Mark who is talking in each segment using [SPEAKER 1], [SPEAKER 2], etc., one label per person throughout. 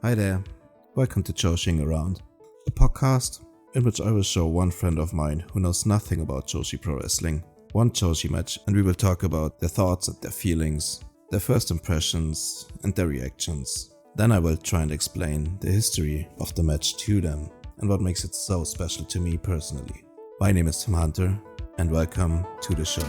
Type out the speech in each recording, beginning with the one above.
[SPEAKER 1] Hi there, welcome to Joshi'ing Around, a podcast in which I will show one friend of mine who knows nothing about Joshi Pro Wrestling one Joshi match, and we will talk about their thoughts and their feelings, their first impressions and their reactions. Then I will try and explain the history of the match to them and what makes it so special to me personally. My name is Tim Hunter and welcome to the show.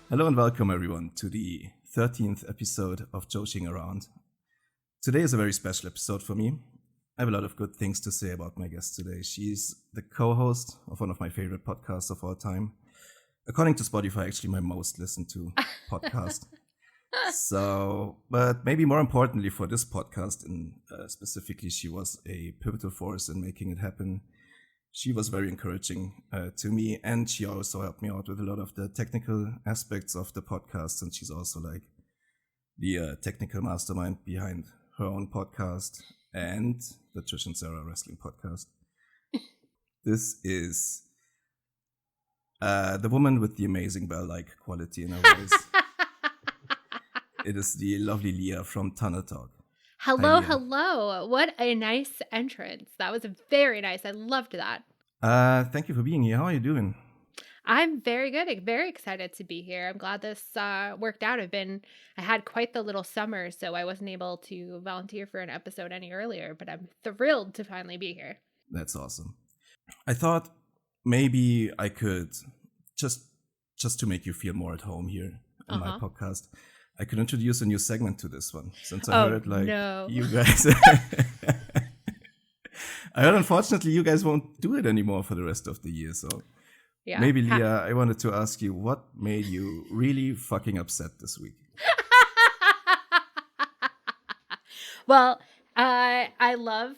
[SPEAKER 1] Hello and welcome everyone to the 13th episode of Joshi'ing Around. Today is a very special episode for me. I have a lot of good things to say about my guest today. She's the co-host of one of my favorite podcasts of all time. According to Spotify, actually my most listened to podcast. But maybe more importantly for this podcast, specifically, she was a pivotal force in making it happen. She was very encouraging to me, and she also helped me out with a lot of the technical aspects of the podcast, and she's also like the technical mastermind behind her own podcast and the Trish and Sarah Wrestling podcast. This is the woman with the amazing bell-like quality in her voice. It is the lovely Leah from Tunnel Talk.
[SPEAKER 2] Hello, hello. What a nice entrance. That was very nice. I loved that.
[SPEAKER 1] Thank you for being here. How are you doing?
[SPEAKER 2] I'm very good. Very excited to be here. I'm glad this worked out. I had quite the little summer, so I wasn't able to volunteer for an episode any earlier, but I'm thrilled to finally be here.
[SPEAKER 1] That's awesome. I thought maybe I could, just to make you feel more at home here on my podcast, I could introduce a new segment to this one, since I heard you guys. I heard, unfortunately, you guys won't do it anymore for the rest of the year. So maybe, Leah, I wanted to ask you, what made you really fucking upset this week?
[SPEAKER 2] Well, I love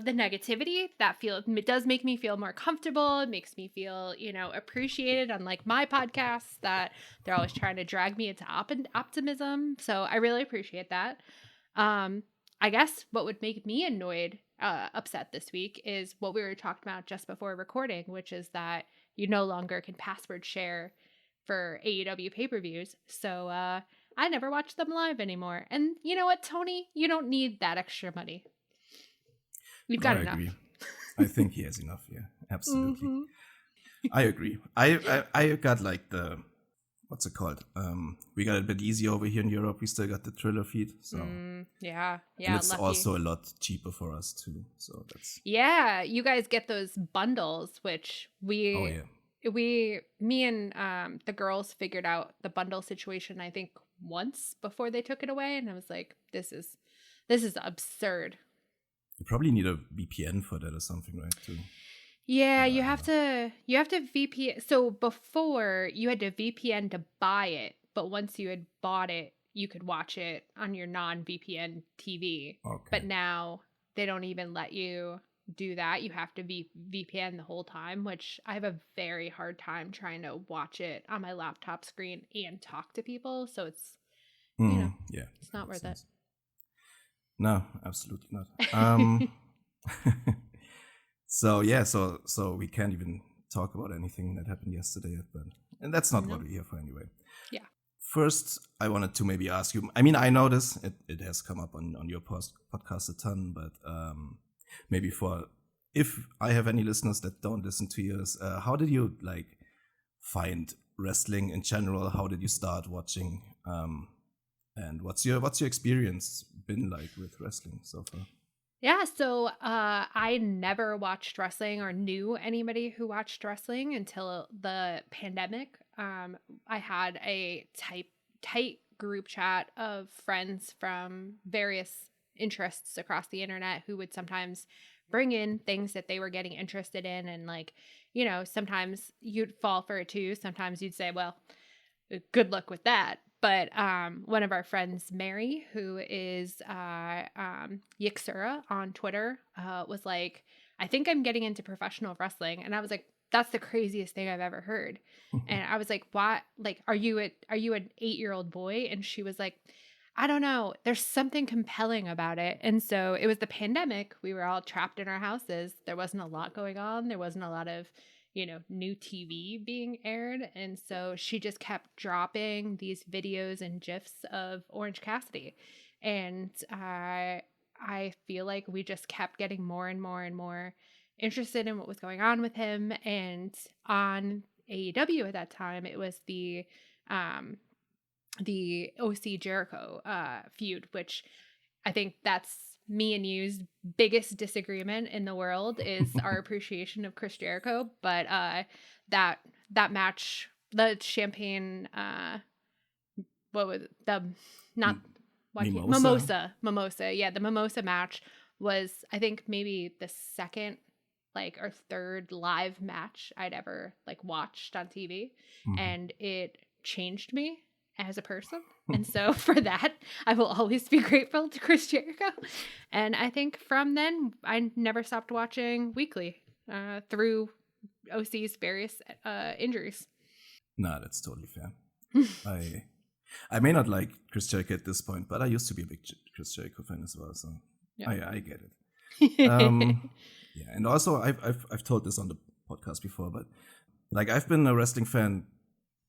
[SPEAKER 2] the negativity. It does make me feel more comfortable. It makes me feel, appreciated, unlike my podcasts that they're always trying to drag me into optimism. So I really appreciate that. I guess what would make me upset this week is what we were talking about just before recording, which is that you no longer can password share for AEW pay-per-views. So, I never watch them live anymore. And you know what, Tony? You don't need that extra money. You've got enough.
[SPEAKER 1] Agree. I think he has enough, yeah. Absolutely. Mm-hmm. I agree. I got like what's it called? We got it a bit easy over here in Europe. We still got the Triller feed. So
[SPEAKER 2] yeah.
[SPEAKER 1] And it's
[SPEAKER 2] lucky.
[SPEAKER 1] Also a lot cheaper for us too. So that's
[SPEAKER 2] you guys get those bundles, which me and the girls figured out the bundle situation, I think, once before they took it away, and I was like, this is absurd.
[SPEAKER 1] You probably need a VPN for that or something, right? Too.
[SPEAKER 2] Yeah, you have to VPN. So before you had to VPN to buy it, but once you had bought it, you could watch it on your non-VPN TV. Okay. But now they don't even let you do that. You have to VPN the whole time, which I have a very hard time trying to watch it on my laptop screen and talk to people. So it's it's not worth it.
[SPEAKER 1] No, absolutely not. So we can't even talk about anything that happened yesterday, and that's not what we're here for anyway.
[SPEAKER 2] Yeah.
[SPEAKER 1] First, I wanted to maybe ask you. I mean, I know this; it has come up on your podcast a ton, but maybe if I have any listeners that don't listen to yours, how did you find wrestling in general? How did you start watching? And what's your experience been like with wrestling so far?
[SPEAKER 2] Yeah, so I never watched wrestling or knew anybody who watched wrestling until the pandemic. I had a tight group chat of friends from various interests across the internet who would sometimes bring in things that they were getting interested in, and sometimes you'd fall for it too. Sometimes you'd say, well, good luck with that. But one of our friends, Mary, who is Yixura on Twitter, was like, I think I'm getting into professional wrestling. And I was like, that's the craziest thing I've ever heard. And I was like, why? Like, are you an 8-year-old boy? And she was like, I don't know. There's something compelling about it. And so it was the pandemic. We were all trapped in our houses. There wasn't a lot going on. There wasn't a lot of, new TV being aired. And so she just kept dropping these videos and GIFs of Orange Cassidy. And I feel like we just kept getting more and more and more interested in what was going on with him. And on AEW at that time, it was the OC Jericho feud, which I think that's me and you's biggest disagreement in the world is our appreciation of Chris Jericho. But that match, the champagne, what was it? The not mimosa. Yeah, the mimosa match was, I think, maybe the second or third live match I'd ever watched on TV, and it changed me as a person. And so for that, I will always be grateful to Chris Jericho. And I think from then, I never stopped watching weekly through OC's various injuries.
[SPEAKER 1] Nah, that's totally fair. I may not like Chris Jericho at this point, but I used to be a big Chris Jericho fan as well, so yeah. I get it. Yeah, and also I've told this on the podcast before, but I've been a wrestling fan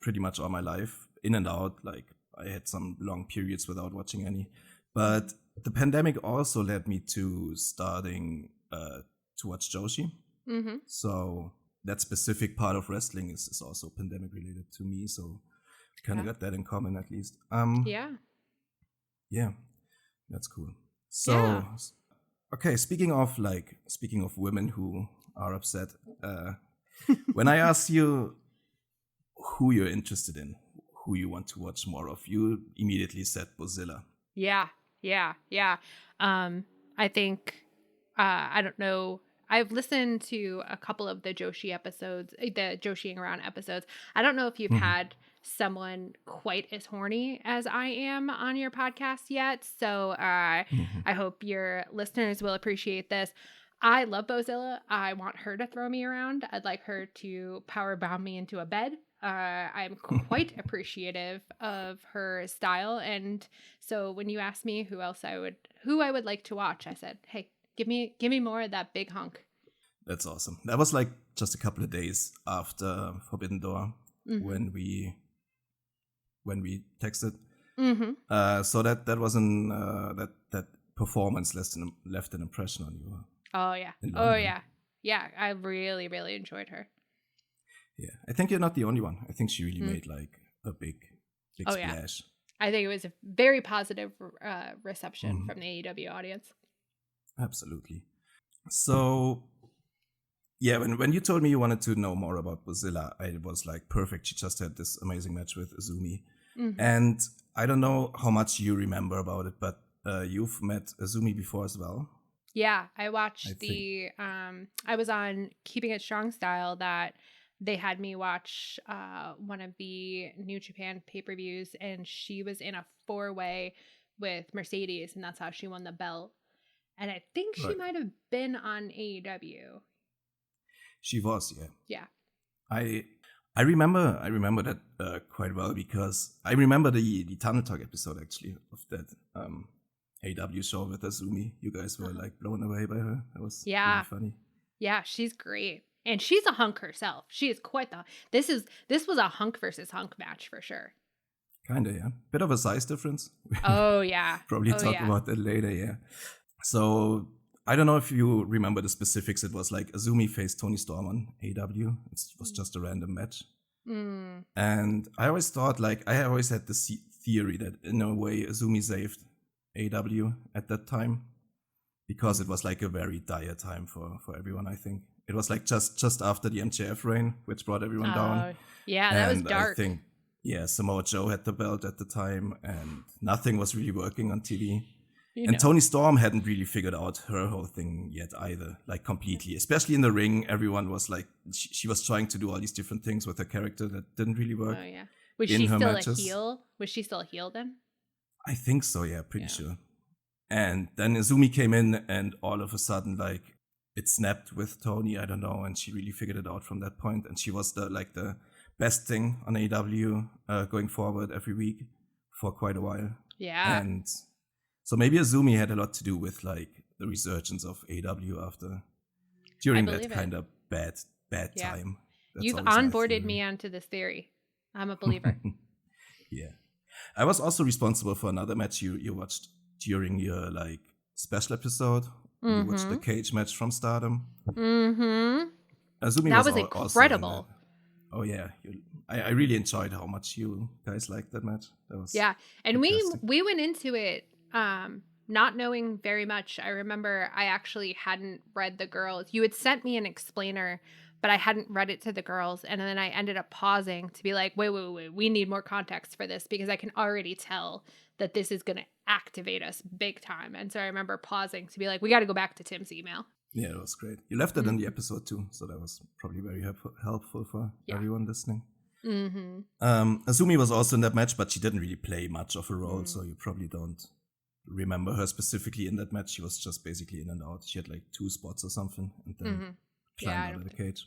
[SPEAKER 1] pretty much all my life, in and out. I had some long periods without watching any, but the pandemic also led me to starting to watch Joshi.
[SPEAKER 2] Mm-hmm.
[SPEAKER 1] So that specific part of wrestling is also pandemic related to me. So kind of got that in common at least. Yeah, that's cool. So, okay, speaking of women who are upset, when I ask you who you're interested in, who you want to watch more of, you immediately said Bozilla.
[SPEAKER 2] Yeah. I think I don't know. I've listened to a couple of the Joshi episodes, the Joshi'ing around episodes. I don't know if you've had someone quite as horny as I am on your podcast yet. So I hope your listeners will appreciate this. I love Bozilla. I want her to throw me around. I'd like her to power bomb me into a bed. I'm quite appreciative of her style. And so when you asked me who I would like to watch, I said, hey, give me more of that big hunk.
[SPEAKER 1] That's awesome. That was just a couple of days after Forbidden Door when we texted. So that wasn't that performance left an impression on you.
[SPEAKER 2] Oh yeah. Yeah, I really, really enjoyed her.
[SPEAKER 1] Yeah, I think you're not the only one. I think she really made a big splash.
[SPEAKER 2] Yeah. I think it was a very positive reception from the AEW audience.
[SPEAKER 1] Absolutely. So, yeah, when you told me you wanted to know more about Bozilla, I was like, perfect. She just had this amazing match with Azumi. And I don't know how much you remember about it, but you've met Azumi before as well.
[SPEAKER 2] Yeah, I watched I was on Keeping It Strong Style that they had me watch one of the New Japan pay-per-views, and she was in a 4-way with Mercedes, and that's how she won the belt. And I think she might have been on AEW.
[SPEAKER 1] She was, yeah.
[SPEAKER 2] Yeah.
[SPEAKER 1] I remember that quite well, because I remember the Tunnel Talk episode actually of that AEW show with Azumi. You guys were blown away by her. That was really funny.
[SPEAKER 2] Yeah, she's great. And she's a hunk herself. She is quite this was a hunk versus hunk match for sure.
[SPEAKER 1] Kinda, yeah. Bit of a size difference.
[SPEAKER 2] Oh yeah.
[SPEAKER 1] Probably talk about that later, yeah. So I don't know if you remember the specifics. It was Azumi faced Toni Storm on AEW. It was just a random match. And I always thought, I always had the theory that in a way Azumi saved AEW at that time, because it was a very dire time for everyone, I think. It was just after the MJF reign, which brought everyone down.
[SPEAKER 2] Yeah, that was dark.
[SPEAKER 1] I think, Samoa Joe had the belt at the time, and nothing was really working on TV. And Toni Storm hadn't really figured out her whole thing yet either, completely. Especially in the ring, everyone was she was trying to do all these different things with her character that didn't really work.
[SPEAKER 2] Oh yeah, was she still matches. A heel? Was she still a heel then?
[SPEAKER 1] I think so. Yeah, pretty sure. And then Azumi came in, and all of a sudden, it snapped with Tony, I don't know, and she really figured it out from that point, and she was the best thing on AEW going forward every week for quite a while.
[SPEAKER 2] Yeah.
[SPEAKER 1] And so maybe Azumi had a lot to do with like the resurgence of AEW during that kind of bad time. That's
[SPEAKER 2] You've
[SPEAKER 1] always my
[SPEAKER 2] onboarded
[SPEAKER 1] theory.
[SPEAKER 2] me onto this theory. I'm a believer.
[SPEAKER 1] Yeah. I was also responsible for another match you watched during your like special episode. You watched the cage match from Stardom.
[SPEAKER 2] Mm-hmm.
[SPEAKER 1] Azumi
[SPEAKER 2] That was
[SPEAKER 1] also
[SPEAKER 2] incredible.
[SPEAKER 1] in that. Oh yeah, I really enjoyed how much you guys liked that match. That was
[SPEAKER 2] and
[SPEAKER 1] fantastic.
[SPEAKER 2] we went into it not knowing very much. I remember I actually hadn't read the girls. You had sent me an explainer, but I hadn't read it to the girls, and then I ended up pausing to be like, wait, we need more context for this because I can already tell that this is going to activate us big time. And so I remember pausing to be like, we got to go back to Tim's email.
[SPEAKER 1] Yeah, it was great. You left it in the episode too, so that was probably very helpful for everyone listening. Azumi was also in that match, but she didn't really play much of a role, so you probably don't remember her specifically in that match. She was just basically in and out. She had like 2 spots or something, and then climbed out of the cage.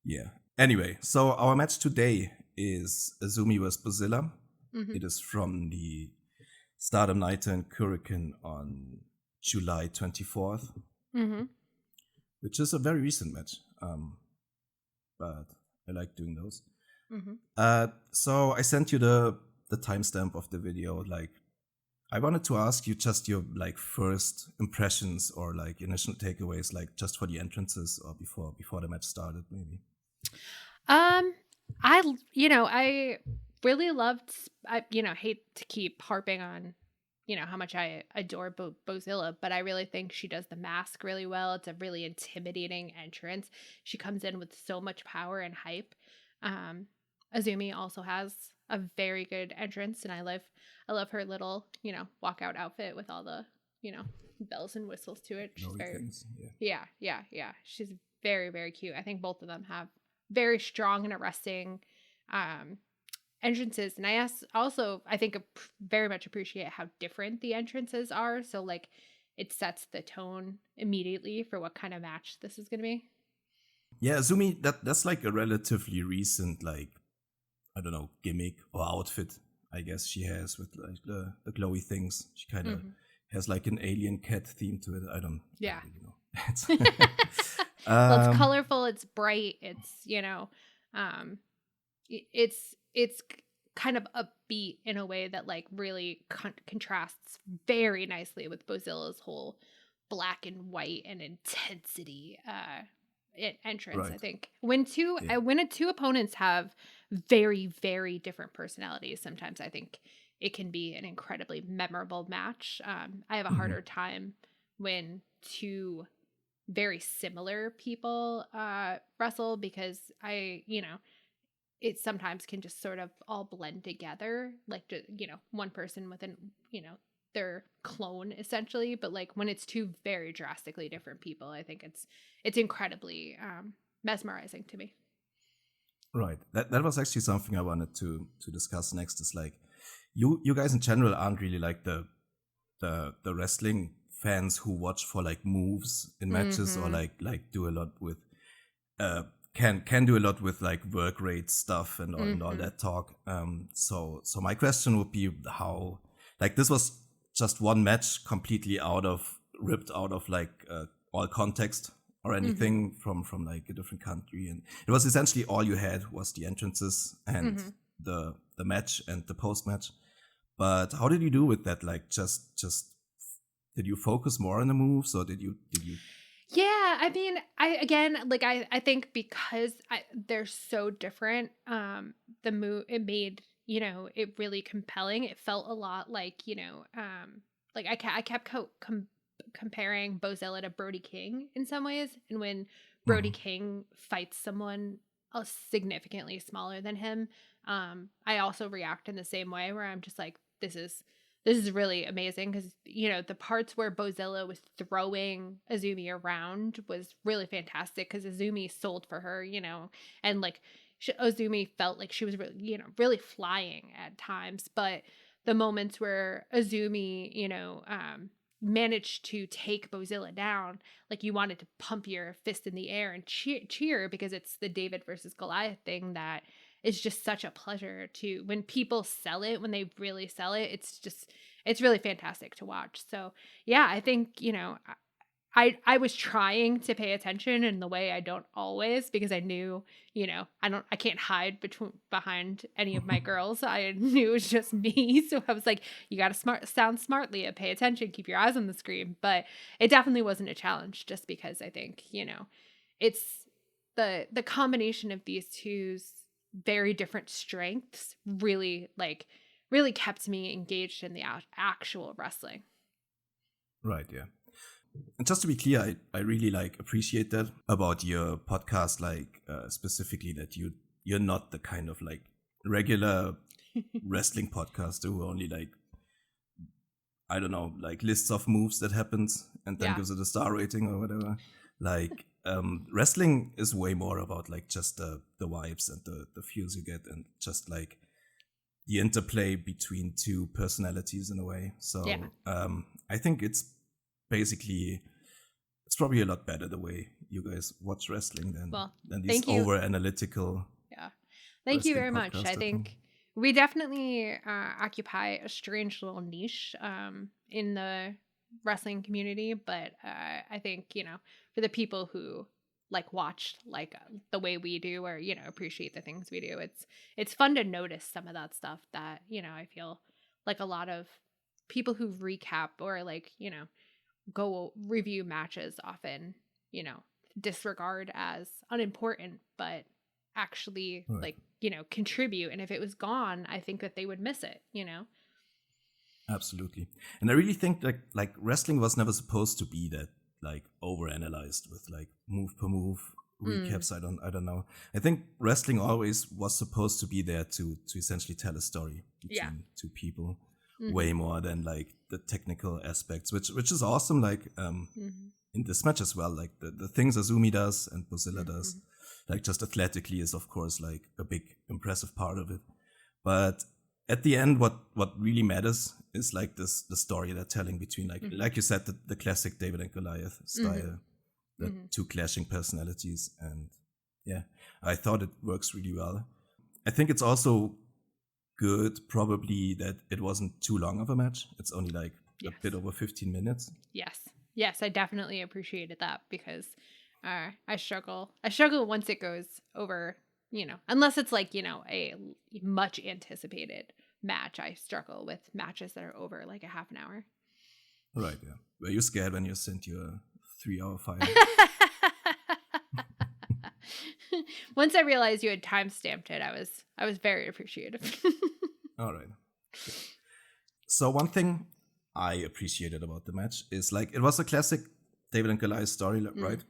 [SPEAKER 1] Yeah. Anyway, so our match today is Azumi vs. Bozilla. It is from the Stardom Nighter in Korakuen on July 24th, which is a very recent match, but I like doing those. So I sent you the timestamp of the video. Like, I wanted to ask you just your like first impressions or like initial takeaways, like just for the entrances or before the match started, maybe.
[SPEAKER 2] I really loved. I hate to keep harping on how much I adore Bozilla, but I really think she does the mask really well. It's a really intimidating entrance. She comes in with so much power and hype. Azumi also has a very good entrance, and I love her little, walkout outfit with all the, bells and whistles to it. She's yeah. She's very, very cute. I think both of them have very strong and arresting entrances, and I think very much appreciate how different the entrances are, so like it sets the tone immediately for what kind of match this is going to be.
[SPEAKER 1] Yeah, Azumi, that's like a relatively recent, like, I don't know, gimmick or outfit, I guess she has with like the glowy things. She kind of has like an alien cat theme to it. I don't really know.
[SPEAKER 2] Well, it's colorful, it's bright, it's it's kind of upbeat in a way that like really contrasts very nicely with Bozilla's whole black and white and intensity entrance. Right. I think when two opponents have very, very different personalities, sometimes I think it can be an incredibly memorable match. I have a harder time when two very similar people wrestle, because it sometimes can just sort of all blend together, like, one person within, their clone essentially. But like when it's two very drastically different people, I think it's incredibly mesmerizing to me.
[SPEAKER 1] Right. That was actually something I wanted to discuss next. Is like you guys in general aren't really like the wrestling fans who watch for like moves in matches or like do a lot with can do a lot with like work rate stuff and all that talk. So my question would be how, like, this was just one match completely ripped out of like all context or anything from like a different country, and it was essentially all you had was the entrances and the match and the post match. But how did you do with that? Like, just did you focus more on the moves, or did you?
[SPEAKER 2] Yeah, I mean, I think because they're so different, the move, it made, it really compelling. It felt a lot like, like I kept comparing Bozilla to Brody King in some ways. And when Brody King fights someone significantly smaller than him, I also react in the same way, where I'm just like, this is really amazing, because the parts where Bozilla was throwing Azumi around was really fantastic, because Azumi sold for her, and like Azumi felt like she was really, really flying at times. But the moments where Azumi, managed to take Bozilla down, like you wanted to pump your fist in the air and cheer because it's the David versus Goliath thing that is just such a pleasure to, when people sell it, when they really sell it, it's really fantastic to watch. So yeah, I think, you know, I was trying to pay attention in the way I don't always, because I knew, you know, I can't hide behind any of my girls. I knew it was just me. So I was like, you got to sound smartly and pay attention, keep your eyes on the screen. But it definitely wasn't a challenge, just because I think, you know, it's the combination of these two's very different strengths really kept me engaged in the actual wrestling.
[SPEAKER 1] Right, yeah. And just to be clear, I really like appreciate that about your podcast, like specifically that you're not the kind of like regular wrestling podcaster who only like, I don't know, like lists of moves that happens and then gives it a star rating or whatever. Like wrestling is way more about like just the vibes and the feels you get, and just like the interplay between two personalities in a way. So I think it's probably a lot better the way you guys watch wrestling than these over analytical.
[SPEAKER 2] Yeah, thank you very much. I think we definitely occupy a strange little niche in the wrestling community, but I think, you know, for the people who like watch like the way we do, or, you know, appreciate the things we do, it's fun to notice some of that stuff that, you know, I feel like a lot of people who recap or like, you know, go review matches often, you know, disregard as unimportant, but actually like, you know, contribute. And if it was gone, I think that they would miss it, you know?
[SPEAKER 1] Absolutely. And I really think that like wrestling was never supposed to be that like overanalyzed with like move per move recaps. I don't know. I think wrestling always was supposed to be there to essentially tell a story between two people. Way more than like the technical aspects, which is awesome. Like in this match as well, like the things Azumi does and Bozilla does, like just athletically is of course like a big impressive part of it. But at the end, what really matters is like the story they're telling between like you said, the classic David and Goliath style, the two clashing personalities, and yeah, I thought it works really well. I think it's also good probably that it wasn't too long of a match. It's only like a bit over 15 minutes.
[SPEAKER 2] Yes, I definitely appreciated that, because I struggle once it goes over, you know, unless it's like, you know, a much anticipated match. I struggle with matches that are over like a half an hour.
[SPEAKER 1] Right, yeah. Were you scared when you sent your 3-hour file?
[SPEAKER 2] Once I realized you had time-stamped it, I was very appreciative.
[SPEAKER 1] All right. So one thing I appreciated about the match is like it was a classic David and Goliath story, right?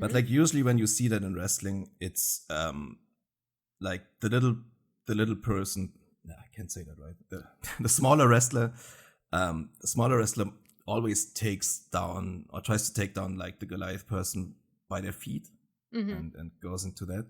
[SPEAKER 1] But like usually when you see that in wrestling, it's like the little person. I can't say that right. The smaller wrestler, always takes down or tries to take down like the Goliath person by their feet. And goes into that.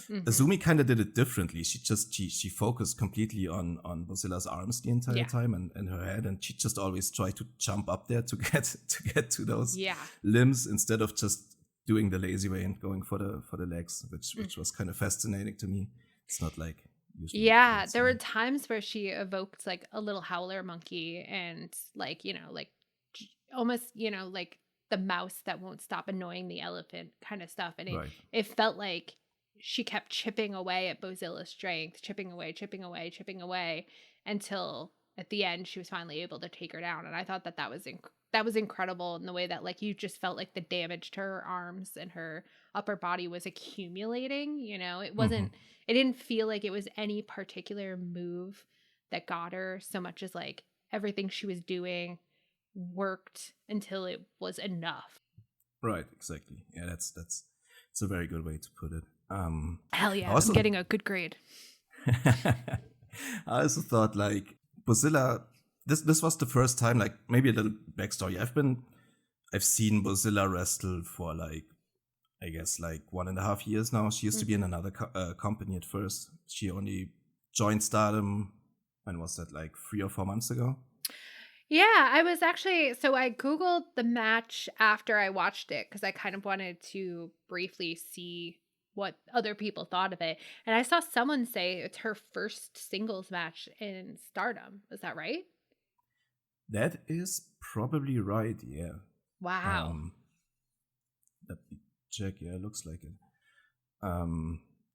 [SPEAKER 1] Azumi kind of did it differently. She focused completely on Bozilla's arms the entire time and her head, and she just always tried to jump up there to get to those limbs instead of just doing the lazy way and going for the legs, which was kind of fascinating to me. It's not like usually.
[SPEAKER 2] Yeah, there were times where she evoked like a little howler monkey and like, you know, like almost, you know, like the mouse that won't stop annoying the elephant kind of stuff. And it felt like she kept chipping away at Bozilla's strength, chipping away until at the end she was finally able to take her down. And I thought that was incredible in the way that like you just felt like the damage to her arms and her upper body was accumulating. You know, it wasn't, it didn't feel like it was any particular move that got her so much as like everything she was doing worked until it was enough.
[SPEAKER 1] Right, exactly. Yeah, that's a very good way to put it.
[SPEAKER 2] Hell yeah, I'm getting a good grade.
[SPEAKER 1] I also thought like Bozilla, this was the first time, like maybe a little backstory. I've seen Bozilla wrestle for like, I guess like 1.5 years now. She used to be in another company at first. She only joined Stardom, when was that, like 3 or 4 months ago?
[SPEAKER 2] Yeah, I was actually, so I Googled the match after I watched it because I kind of wanted to briefly see what other people thought of it. And I saw someone say it's her first singles match in Stardom. Is that right?
[SPEAKER 1] That is probably right, yeah.
[SPEAKER 2] Wow.
[SPEAKER 1] Let me check, yeah, looks like it.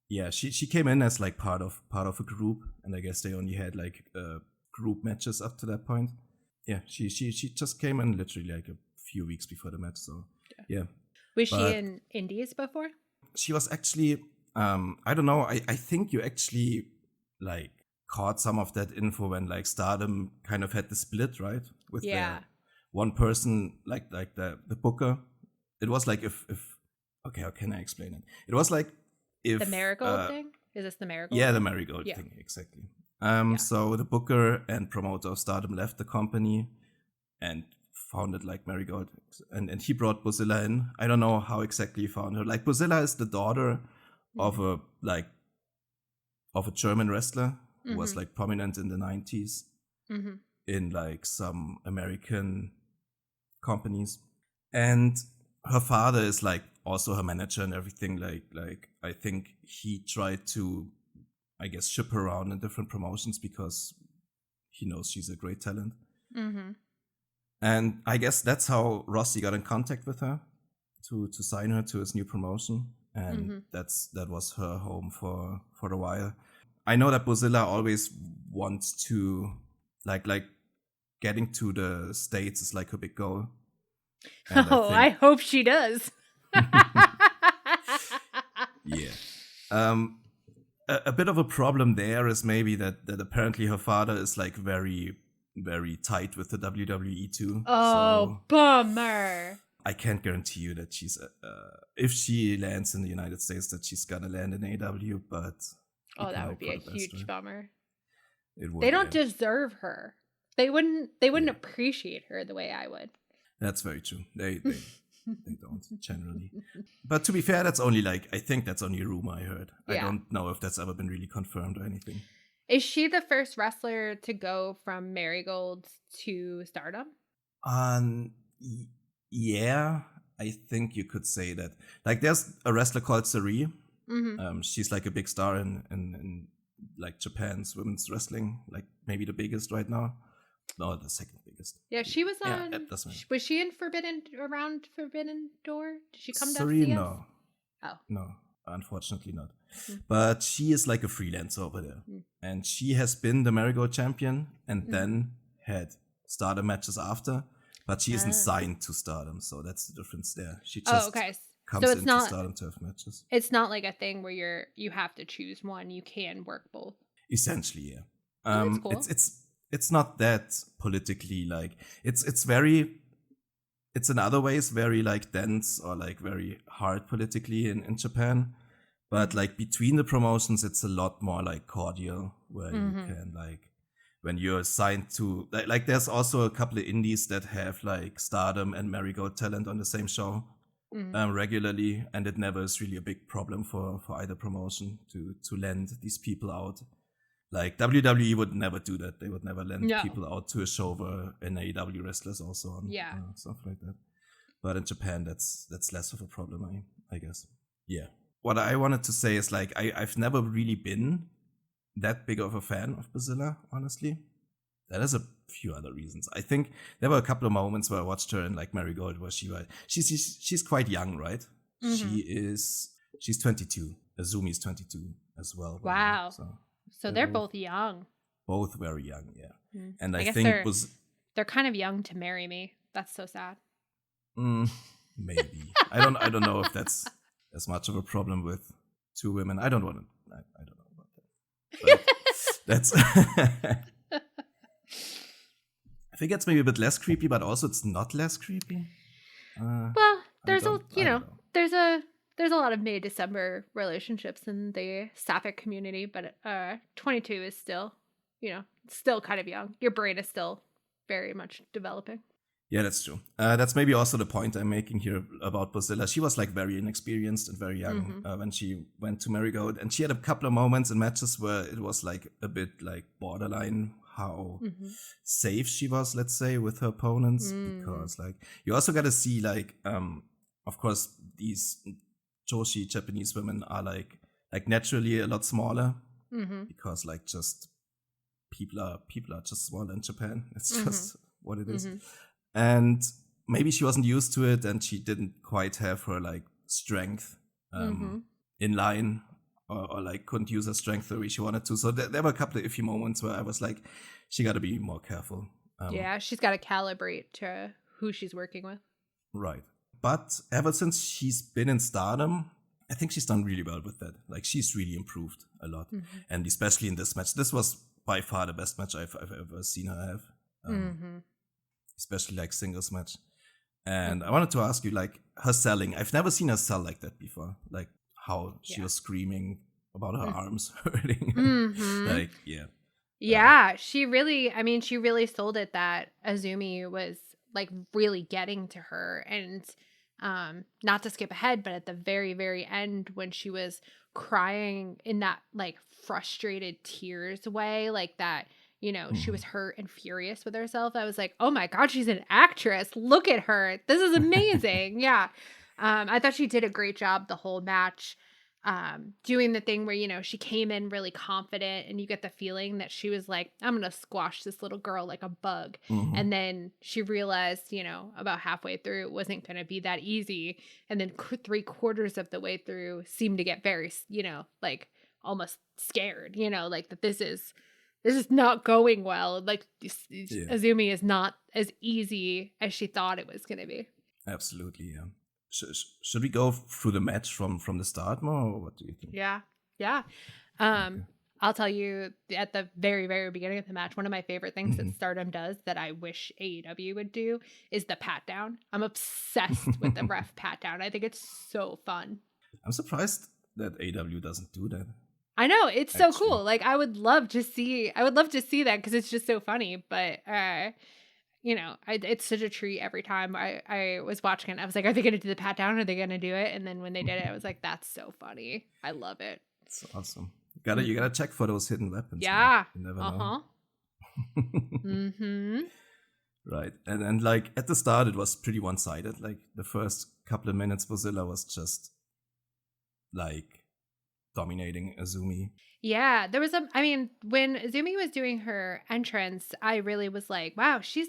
[SPEAKER 1] Yeah, she came in as like part of a group, and I guess they only had like group matches up to that point. Yeah, she just came in literally like a few weeks before the match, so yeah.
[SPEAKER 2] Was she
[SPEAKER 1] But
[SPEAKER 2] in Indies before?
[SPEAKER 1] she was actually I don't know, I think you actually like caught some of that info when like Stardom kind of had the split, right? With
[SPEAKER 2] Yeah.
[SPEAKER 1] their one person, like the booker. It was like if okay, how can I explain it? It was like if
[SPEAKER 2] The Marigold thing? Is this the Marigold?
[SPEAKER 1] yeah,
[SPEAKER 2] thing?
[SPEAKER 1] the Marigold
[SPEAKER 2] Yeah.
[SPEAKER 1] thing, exactly.
[SPEAKER 2] Yeah.
[SPEAKER 1] So the booker and promoter of Stardom left the company and founded like Marigold, and he brought Bozilla in. I don't know how exactly he found her. Like Bozilla is the daughter of a German wrestler who was like prominent in the 90s in like some American companies, and her father is like also her manager and everything. Like I think he tried to, I guess, ship her around in different promotions because he knows she's a great talent. And I guess that's how Rossi got in contact with her to sign her to his new promotion. And that was her home for a while. I know that Bozilla always wants to like getting to the States is like her big goal.
[SPEAKER 2] And I hope she does.
[SPEAKER 1] Yeah. A bit of a problem there is maybe that apparently her father is like very, very tight with the WWE too.
[SPEAKER 2] Oh, so bummer.
[SPEAKER 1] I can't guarantee you that she's, if she lands in the United States, that she's gonna land in AEW, but...
[SPEAKER 2] Oh, that would be a huge bummer.
[SPEAKER 1] It would,
[SPEAKER 2] they don't deserve her. They wouldn't appreciate her the way I would.
[SPEAKER 1] That's very true. They don't, generally. But to be fair, that's only like, I think that's only a rumor I heard. Yeah. I don't know if that's ever been really confirmed or anything.
[SPEAKER 2] Is she the first wrestler to go from Marigold to Stardom?
[SPEAKER 1] Yeah, I think you could say that. Like, there's a wrestler called Sari. She's like a big star in like Japan's women's wrestling, like maybe the biggest right now. No, the second biggest.
[SPEAKER 2] Yeah, she was on. Yeah, was she in Forbidden Door? Did she come down to see us?
[SPEAKER 1] No. Oh. No, unfortunately not. But she is like a freelancer over there. And she has been the Marigold champion and then had Stardom matches after. But she isn't signed to Stardom, so that's the difference there. She just comes into Stardom to have matches.
[SPEAKER 2] It's not like a thing where you have to choose one. You can work both.
[SPEAKER 1] Essentially, yeah.
[SPEAKER 2] That's cool.
[SPEAKER 1] It's not that politically like it's in other ways very like dense or like very hard politically in Japan, but like between the promotions it's a lot more like cordial where you can like when you're assigned to like there's also a couple of indies that have like Stardom and Marigold talent on the same show regularly, and it never is really a big problem for either promotion to lend these people out. Like WWE would never do that. They would never lend people out to a show where an AEW wrestlers also on stuff like that. But in Japan, that's less of a problem, I guess. Yeah. What I wanted to say is like I've never really been that big of a fan of Bozilla, honestly. That is a few other reasons. I think there were a couple of moments where I watched her in like Marigold where she's quite young, right? She's 22. Azumi's 22 as well.
[SPEAKER 2] Wow. So they're both young.
[SPEAKER 1] Both very young, yeah. And I
[SPEAKER 2] think they're kind of young to marry me. That's so sad.
[SPEAKER 1] Maybe. I don't know if that's as much of a problem with two women. I don't know about that. But that's I think it's maybe a bit less creepy, but also it's not less creepy.
[SPEAKER 2] Well, there's there's a lot of May-December relationships in the Sapphic community, but 22 is still, still kind of young. Your brain is still very much developing.
[SPEAKER 1] Yeah, that's true. That's maybe also the point I'm making here about Bozilla. She was like very inexperienced and very young when she went to Marigold, and she had a couple of moments in matches where it was like a bit like borderline how safe she was, let's say, with her opponents. Because like you also gotta see like of course these Joshi Japanese women are like naturally a lot smaller because like just people are just smaller in Japan. It's just what it is. And maybe she wasn't used to it, and she didn't quite have her like strength in line, or like couldn't use her strength the way she wanted to. So there were a couple of iffy moments where I was like, she got to be more careful.
[SPEAKER 2] Yeah, she's got to calibrate to who she's working with.
[SPEAKER 1] Right. But ever since she's been in Stardom, I think she's done really well with that. Like, she's really improved a lot. And especially in this match. This was by far the best match I've ever seen her have. Especially like singles match. And I wanted to ask you, like, her selling. I've never seen her sell like that before. Like, how she was screaming about her arms hurting. Like,
[SPEAKER 2] Yeah, she really sold it that Azumi was like really getting to her. And not to skip ahead, but at the very, very end when she was crying in that like frustrated tears way, like that, you know, she was hurt and furious with herself. I was like, oh my God, she's an actress. Look at her. This is amazing. Yeah. I thought she did a great job the whole match. Doing the thing where, you know, she came in really confident and you get the feeling that she was like, I'm going to squash this little girl like a bug. And then she realized, you know, about halfway through, it wasn't going to be that easy. And then 3/4 of the way through seemed to get very, you know, like almost scared, you know, like that this is not going well. Like Azumi is not as easy as she thought it was going to be.
[SPEAKER 1] Absolutely, yeah. Should we go through the match from the start more, or what do you think?
[SPEAKER 2] Yeah. I'll tell you at the very, very beginning of the match, one of my favorite things that Stardom does that I wish AEW would do is the pat down. I'm obsessed with the ref pat down. I think it's so fun. I'm
[SPEAKER 1] surprised that AEW doesn't do that.
[SPEAKER 2] I know, it's so cool. Like I would love to see that because it's just so funny. But you know, it's such a treat every time I was watching it. I was like, are they going to do the pat down? Are they going to do it? And then when they did it, I was like, that's so funny. I love it.
[SPEAKER 1] It's awesome. You gotta check for those hidden weapons.
[SPEAKER 2] Yeah.
[SPEAKER 1] Man. You never know. Right. And like at the start, it was pretty one-sided. Like the first couple of minutes, Bozilla was just like dominating Azumi.
[SPEAKER 2] Yeah, there was when Azumi was doing her entrance, I really was like, wow, she's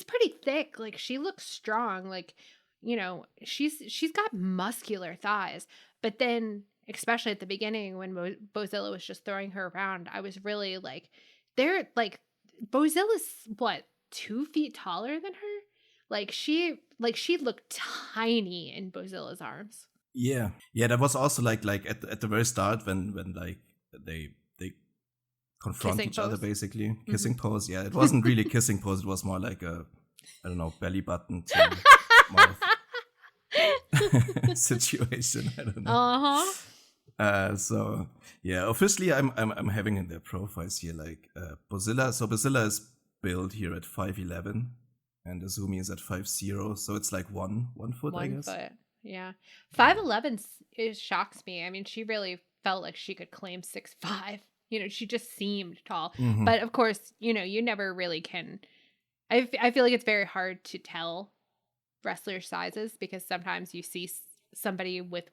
[SPEAKER 2] pretty thick. Like she looks strong. Like, you know, she's got muscular thighs. But then, especially at the beginning when Bozilla was just throwing her around, I was really like, they're like, Bozilla's what, 2 feet taller than her? Like she looked tiny in Bozilla's arms.
[SPEAKER 1] Yeah, that was also like at the very start when like they confront
[SPEAKER 2] kissing
[SPEAKER 1] each
[SPEAKER 2] pose.
[SPEAKER 1] Other basically. Kissing pose, yeah. It wasn't really kissing pose, it was more like a, I don't know, belly button to mouth situation. I don't know. So yeah, officially I'm having in their profiles here like Bozilla. So Bozilla is built here at 5'11", and Azumi is at 5'0", so it's like one foot, I guess.
[SPEAKER 2] 1 foot. Yeah. 5'11" shocks me. I mean, she really felt like she could claim 6'5". You know, she just seemed tall. But of course, you know, you never really can. I feel like it's very hard to tell wrestler sizes because sometimes you see somebody with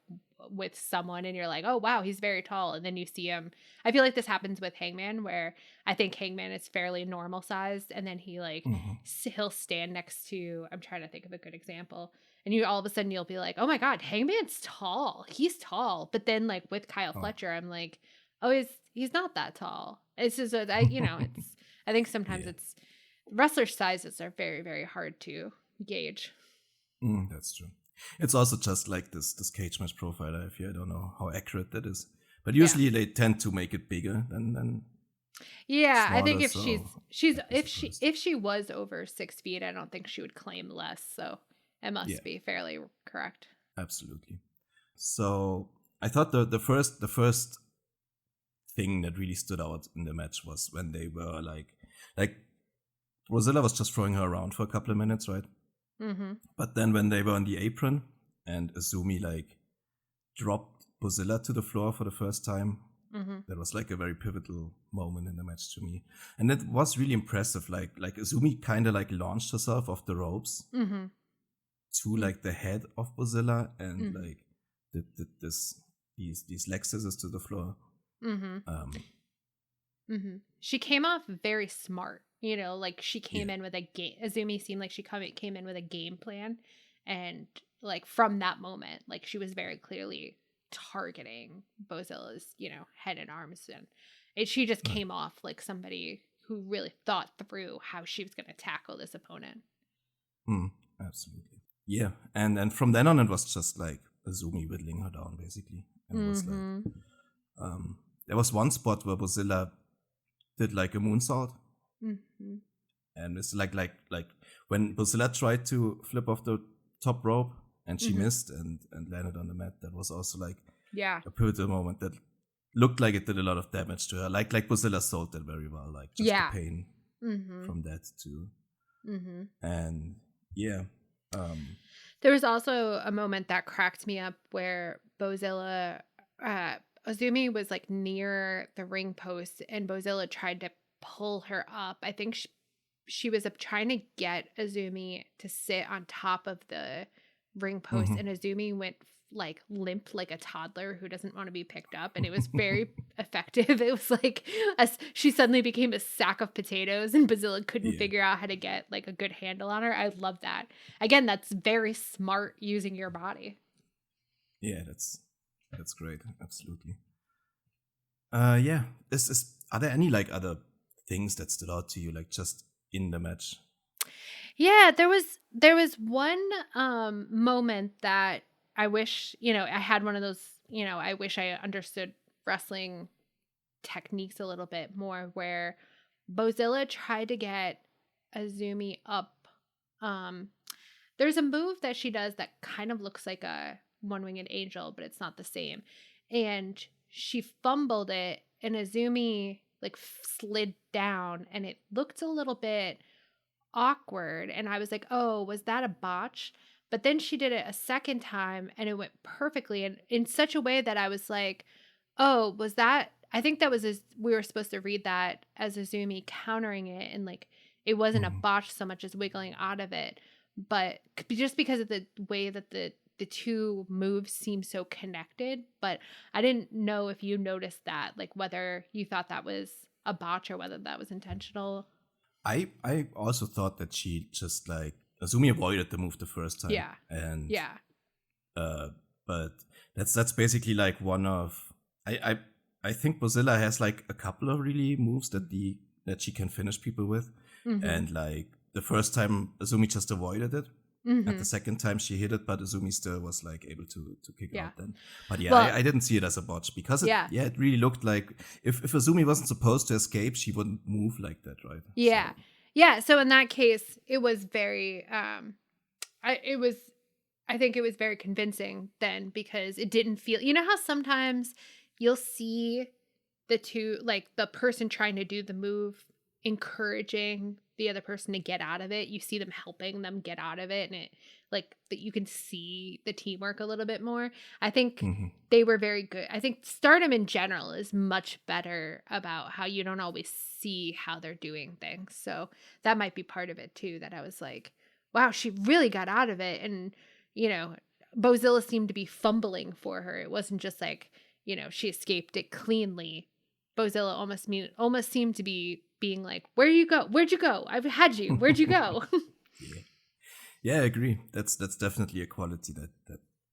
[SPEAKER 2] someone and you're like, oh wow, he's very tall, and then you see him. I feel like this happens with Hangman, where I think Hangman is fairly normal sized, and then he like he'll stand next to, I'm trying to think of a good example, and you all of a sudden you'll be like, oh my God, Hangman's tall, he's tall. But then like with Kyle Fletcher, I'm like, oh, he's not that tall. It's just you know, it's I think sometimes it's wrestler sizes are very, very hard to gauge.
[SPEAKER 1] That's true. It's also just like this cage match profiler. If you, I don't know how accurate that is, but usually they tend to make it bigger than.
[SPEAKER 2] Yeah,
[SPEAKER 1] smaller,
[SPEAKER 2] I think if
[SPEAKER 1] so
[SPEAKER 2] if she was over 6 feet, I don't think she would claim less. So it must be fairly correct.
[SPEAKER 1] Absolutely. So I thought the first thing that really stood out in the match was when they were like Bozilla was just throwing her around for a couple of minutes, right? But then when they were on the apron and Azumi like dropped Bozilla to the floor for the first time, That was like a very pivotal moment in the match to me. And it was really impressive. Like Azumi kind of like launched herself off the ropes to like the head of Bozilla and like did these leg scissors to the floor.
[SPEAKER 2] She came off very smart, you know, like she came in with a game. Azumi seemed like she came in with a game plan, and like from that moment, like she was very clearly targeting Bozilla's, you know, head and arms, and she just came off like somebody who really thought through how she was going to tackle this opponent.
[SPEAKER 1] Absolutely. Yeah, and from then on, it was just like Azumi whittling her down, basically. And it was like, there was one spot where Bozilla did like a moonsault, and it's like when Bozilla tried to flip off the top rope and she missed and landed on the mat. That was also like a pivotal moment that looked like it did a lot of damage to her. Like Bozilla sold that very well, like just the pain from that too. And
[SPEAKER 2] there was also a moment that cracked me up where Bozilla, Azumi was like near the ring post and Bozilla tried to pull her up. I think she was trying to get Azumi to sit on top of the ring post, and Azumi went like limp like a toddler who doesn't want to be picked up, and it was very effective. It was like she suddenly became a sack of potatoes, and Bozilla couldn't figure out how to get like a good handle on her. I love that. Again, that's very smart using your body.
[SPEAKER 1] Yeah, that's great. Absolutely. Are there any like other things that stood out to you, like just in the match?
[SPEAKER 2] Yeah, there was one moment that I wish, you know, I had one of those, you know, I wish I understood wrestling techniques a little bit more, where Bozilla tried to get Azumi up. There's a move that she does that kind of looks like a one-winged angel, but it's not the same. And she fumbled it, and Azumi like slid down, and it looked a little bit awkward. And I was like, oh, was that a botch? But then she did it a second time, and it went perfectly, and in such a way that I was like, oh, was that? I think that was we were supposed to read that as Azumi countering it, and like it wasn't a botch so much as wiggling out of it, but just because of the way that the two moves seem so connected. But I didn't know if you noticed that, like whether you thought that was a botch or whether that was intentional.
[SPEAKER 1] I also thought that she just like Azumi avoided the move the first time.
[SPEAKER 2] Yeah.
[SPEAKER 1] And
[SPEAKER 2] yeah.
[SPEAKER 1] But that's basically like one of I think Bozilla has like a couple of really moves that she can finish people with. And like the first time Azumi just avoided it. And the second time she hit it, but Azumi still was like able to kick out then. But yeah, well, I didn't see it as a botch because it really looked like if Azumi wasn't supposed to escape, she wouldn't move like that, right?
[SPEAKER 2] Yeah. So. Yeah. So in that case, it was very I think it was very convincing then, because it didn't feel, you know how sometimes you'll see the two, like the person trying to do the move encouraging the other person to get out of it. You see them helping them get out of it, and it like that you can see the teamwork a little bit more. I think they were very good. I think Stardom in general is much better about how you don't always see how they're doing things. So that might be part of it too, that I was like, wow, she really got out of it. And, you know, Bozilla seemed to be fumbling for her. It wasn't just like, you know, she escaped it cleanly. Bozilla almost seemed to be being like, where'd you go? I've had you. Where'd you go?
[SPEAKER 1] Yeah, I agree. That's definitely a quality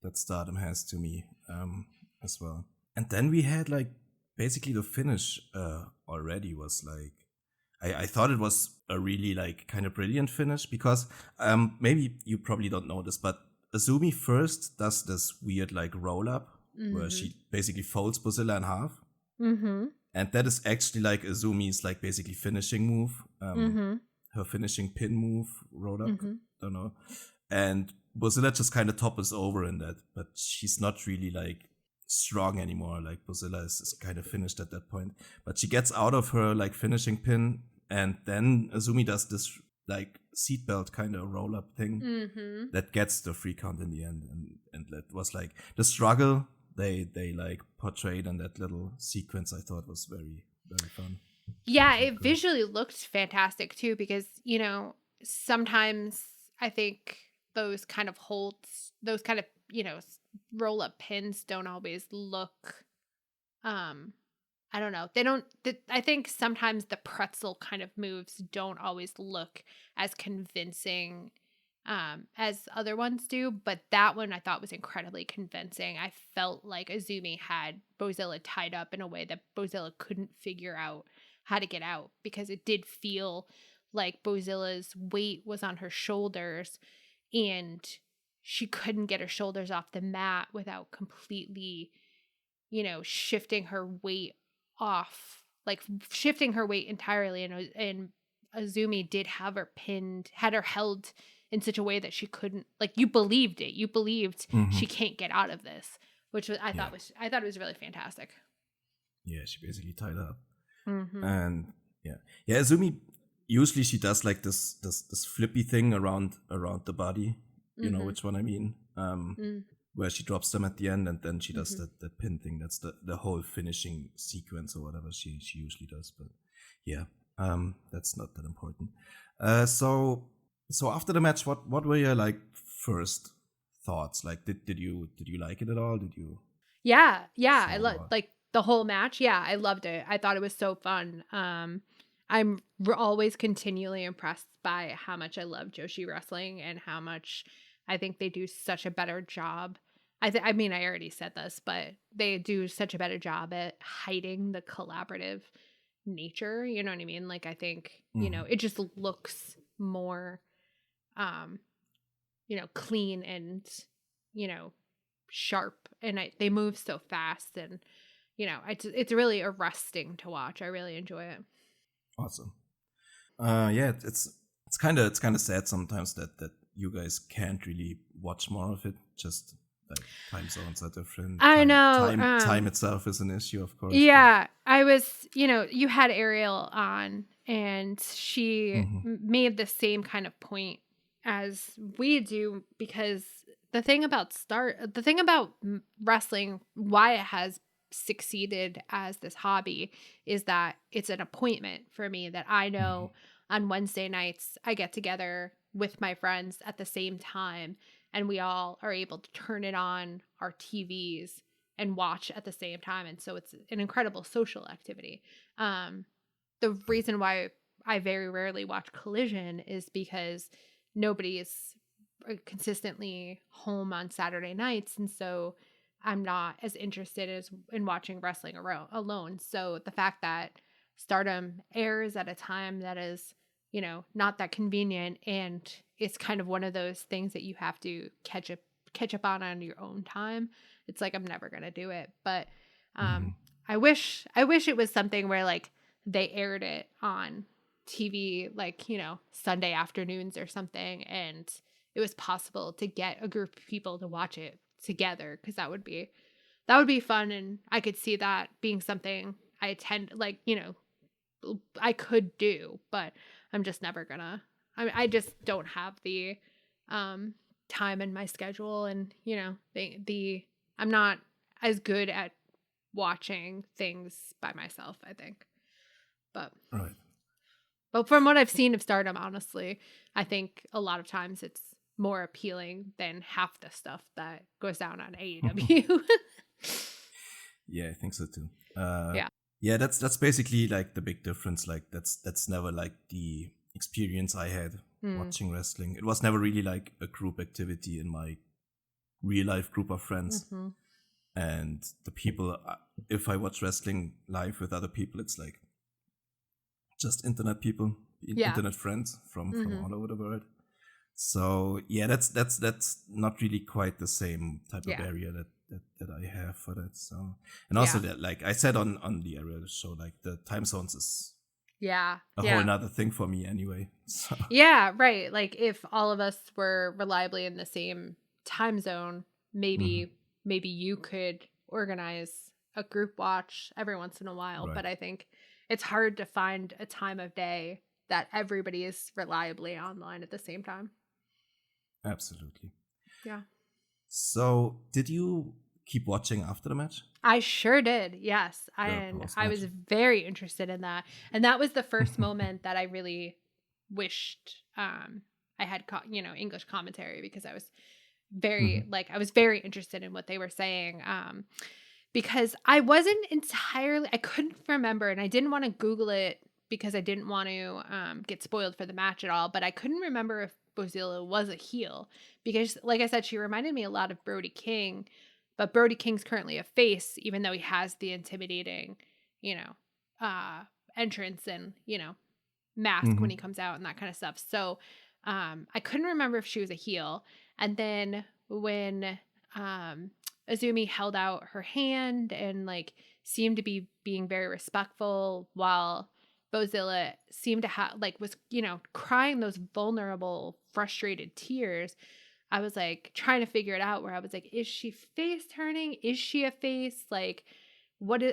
[SPEAKER 1] that Stardom has to me as well. And then we had like basically the finish already was like, I thought it was a really like kind of brilliant finish, because maybe you probably don't know this, but Azumi first does this weird like roll up where she basically folds Bozilla in half. And that is actually like Azumi's like basically finishing move. Her finishing pin move, roll up, don't know. And Bozilla just kind of topples over in that, but she's not really like strong anymore. Like Bozilla is kind of finished at that point. But she gets out of her like finishing pin, and then Azumi does this like seatbelt kind of roll up thing that gets the 3 count in the end. And that was like the struggle they like portrayed in that little sequence, I thought was very, very fun.
[SPEAKER 2] Yeah,
[SPEAKER 1] Very
[SPEAKER 2] it
[SPEAKER 1] cool.
[SPEAKER 2] visually looked fantastic too, because, sometimes I think those kind of holds, those kind of, roll up pins don't always look, um, I don't know. They don't, I think sometimes the pretzel kind of moves don't always look as convincing as other ones do, but that one I thought was incredibly convincing. I felt like Azumi had Bozilla tied up in a way that Bozilla couldn't figure out how to get out, because it did feel like Bozilla's weight was on her shoulders and she couldn't get her shoulders off the mat without completely, shifting her weight off, like shifting her weight entirely. And Azumi did have her pinned, had her held in such a way that she couldn't, like, you believed it. You believed
[SPEAKER 1] Mm-hmm.
[SPEAKER 2] she can't get out of this, which was,
[SPEAKER 1] Yeah.
[SPEAKER 2] I thought it was really fantastic.
[SPEAKER 1] Yeah, she basically tied up.
[SPEAKER 2] Mm-hmm.
[SPEAKER 1] And yeah, Azumi usually she does like this flippy thing around the body. You know
[SPEAKER 2] Mm-hmm.
[SPEAKER 1] which one I mean?
[SPEAKER 2] Mm-hmm.
[SPEAKER 1] Where she drops them at the end, and then she does
[SPEAKER 2] Mm-hmm.
[SPEAKER 1] that pin thing. That's the whole finishing sequence or whatever she usually does. But yeah, that's not that important. So after the match, what were your like first thoughts? Like, did you like it at all? Did you
[SPEAKER 2] Yeah, I
[SPEAKER 1] thought
[SPEAKER 2] love,
[SPEAKER 1] about?
[SPEAKER 2] like, the whole match. Yeah, I loved it. I thought it was so fun. I'm always continually impressed by how much I love Joshi wrestling and how much I think they do such a better job. I mean, I already said this, but they do such a better job at hiding the collaborative nature. You know what I mean? Like, I think,
[SPEAKER 1] Mm-hmm.
[SPEAKER 2] it just looks more, um, clean and, you know, sharp, and they move so fast, and it's really arresting to watch. I really enjoy it.
[SPEAKER 1] Awesome. Yeah, it's kind of sad sometimes that you guys can't really watch more of it. Just like time zones are different.
[SPEAKER 2] I
[SPEAKER 1] Time
[SPEAKER 2] know.
[SPEAKER 1] time time itself is an issue, of course. But
[SPEAKER 2] Yeah, I was, you had Ariel on, and she
[SPEAKER 1] mm-hmm.
[SPEAKER 2] made the same kind of point as we do, because the thing about wrestling, why it has succeeded as this hobby, is that it's an appointment for me, that I
[SPEAKER 1] Mm-hmm.
[SPEAKER 2] know on Wednesday nights I get together with my friends at the same time, and we all are able to turn it on our TVs and watch at the same time. And so it's an incredible social activity. The
[SPEAKER 1] Right.
[SPEAKER 2] reason why I very rarely watch Collision is because nobody is consistently home on Saturday nights. And so I'm not as interested as in watching wrestling alone. So the fact that Stardom airs at a time that is, not that convenient, and it's kind of one of those things that you have to catch up on your own time. It's like I'm never gonna do it. But
[SPEAKER 1] Mm-hmm.
[SPEAKER 2] I wish it was something where, like, they aired it on TV, like, Sunday afternoons or something, and it was possible to get a group of people to watch it together, because that would be fun, and I could see that being something I attend, like, I could do, but I'm just never gonna. I just don't have the um time in my schedule, and the I'm not as good at watching things by myself, I think. But
[SPEAKER 1] Right.
[SPEAKER 2] from what I've seen of Stardom, honestly, I think a lot of times it's more appealing than half the stuff that goes down on AEW.
[SPEAKER 1] Yeah, I think so too.
[SPEAKER 2] Yeah.
[SPEAKER 1] Yeah, that's basically like the big difference. Like that's never like the experience I had
[SPEAKER 2] Mm.
[SPEAKER 1] watching wrestling. It was never really like a group activity in my real life group of friends.
[SPEAKER 2] Mm-hmm.
[SPEAKER 1] And the people, if I watch wrestling live with other people, it's like just internet people,
[SPEAKER 2] Yeah.
[SPEAKER 1] internet friends from
[SPEAKER 2] Mm-hmm.
[SPEAKER 1] all over the world. So yeah, that's not really quite the same type of
[SPEAKER 2] Yeah.
[SPEAKER 1] barrier that I have for that. So, and also
[SPEAKER 2] Yeah.
[SPEAKER 1] that, like I said on the aerial show, like the time zones is
[SPEAKER 2] Yeah.
[SPEAKER 1] a whole
[SPEAKER 2] Yeah.
[SPEAKER 1] nother thing for me anyway. So
[SPEAKER 2] Yeah, right. Like, if all of us were reliably in the same time zone,
[SPEAKER 1] mhm,
[SPEAKER 2] maybe you could organize a group watch every once in a while,
[SPEAKER 1] right,
[SPEAKER 2] but I think it's hard to find a time of day that everybody is reliably online at the same time.
[SPEAKER 1] absolutely.
[SPEAKER 2] Yeah.
[SPEAKER 1] So did you keep watching after the match?
[SPEAKER 2] I sure did. Yes.
[SPEAKER 1] The
[SPEAKER 2] And I
[SPEAKER 1] post-match?
[SPEAKER 2] was very interested in that. And that was the first moment that I really wished I had English commentary, because I was very I was very interested in what they were saying, because I couldn't remember, and I didn't want to Google it because I didn't want to get spoiled for the match at all, but I couldn't remember if Bozilla was a heel, because like I said, she reminded me a lot of Brody King, but Brody King's currently a face, even though he has the intimidating entrance and mask when he comes out and that kind of stuff. So I couldn't remember if she was a heel. And then when Azumi held out her hand and like seemed to be being very respectful, while Bozilla seemed to have was crying those vulnerable, frustrated tears, I was like trying to figure it out, where I was like, is she face turning? Is she a face? Like,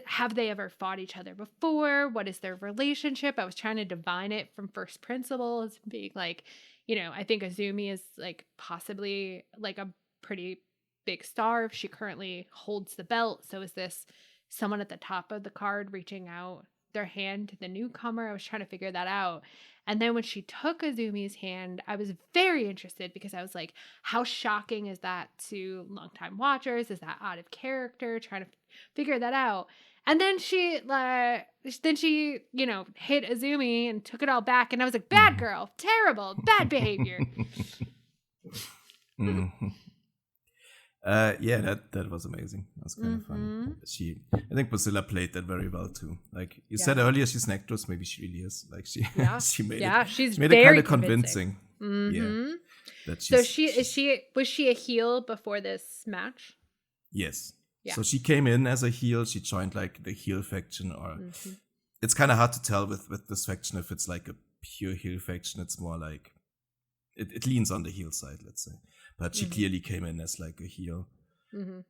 [SPEAKER 2] have they ever fought each other before? What is their relationship? I was trying to divine it from first principles, being like, I think Azumi is like possibly like a pretty big star if she currently holds the belt. So is this someone at the top of the card reaching out their hand to the newcomer? I was trying to figure that out. And then when she took Azumi's hand, I was very interested, because I was like, how shocking is that to longtime watchers? Is that out of character? Trying to figure that out. And then she hit Azumi and took it all back. And I was like, bad girl, terrible, bad behavior.
[SPEAKER 1] Yeah, that was amazing. That was kind of fun. I think Bozilla played that very well too. Like you said earlier, she's an actress. Maybe she really is. Like she made it.
[SPEAKER 2] She's
[SPEAKER 1] made
[SPEAKER 2] very
[SPEAKER 1] it kind of convincing.
[SPEAKER 2] Mm-hmm.
[SPEAKER 1] Yeah. That
[SPEAKER 2] So was she a heel before this match?
[SPEAKER 1] Yes.
[SPEAKER 2] Yeah.
[SPEAKER 1] So she came in as a heel. She joined like the heel faction, or it's kind of hard to tell with this faction if it's like a pure heel faction. It's more like it leans on the heel side, let's say. But she clearly came in as like a heel.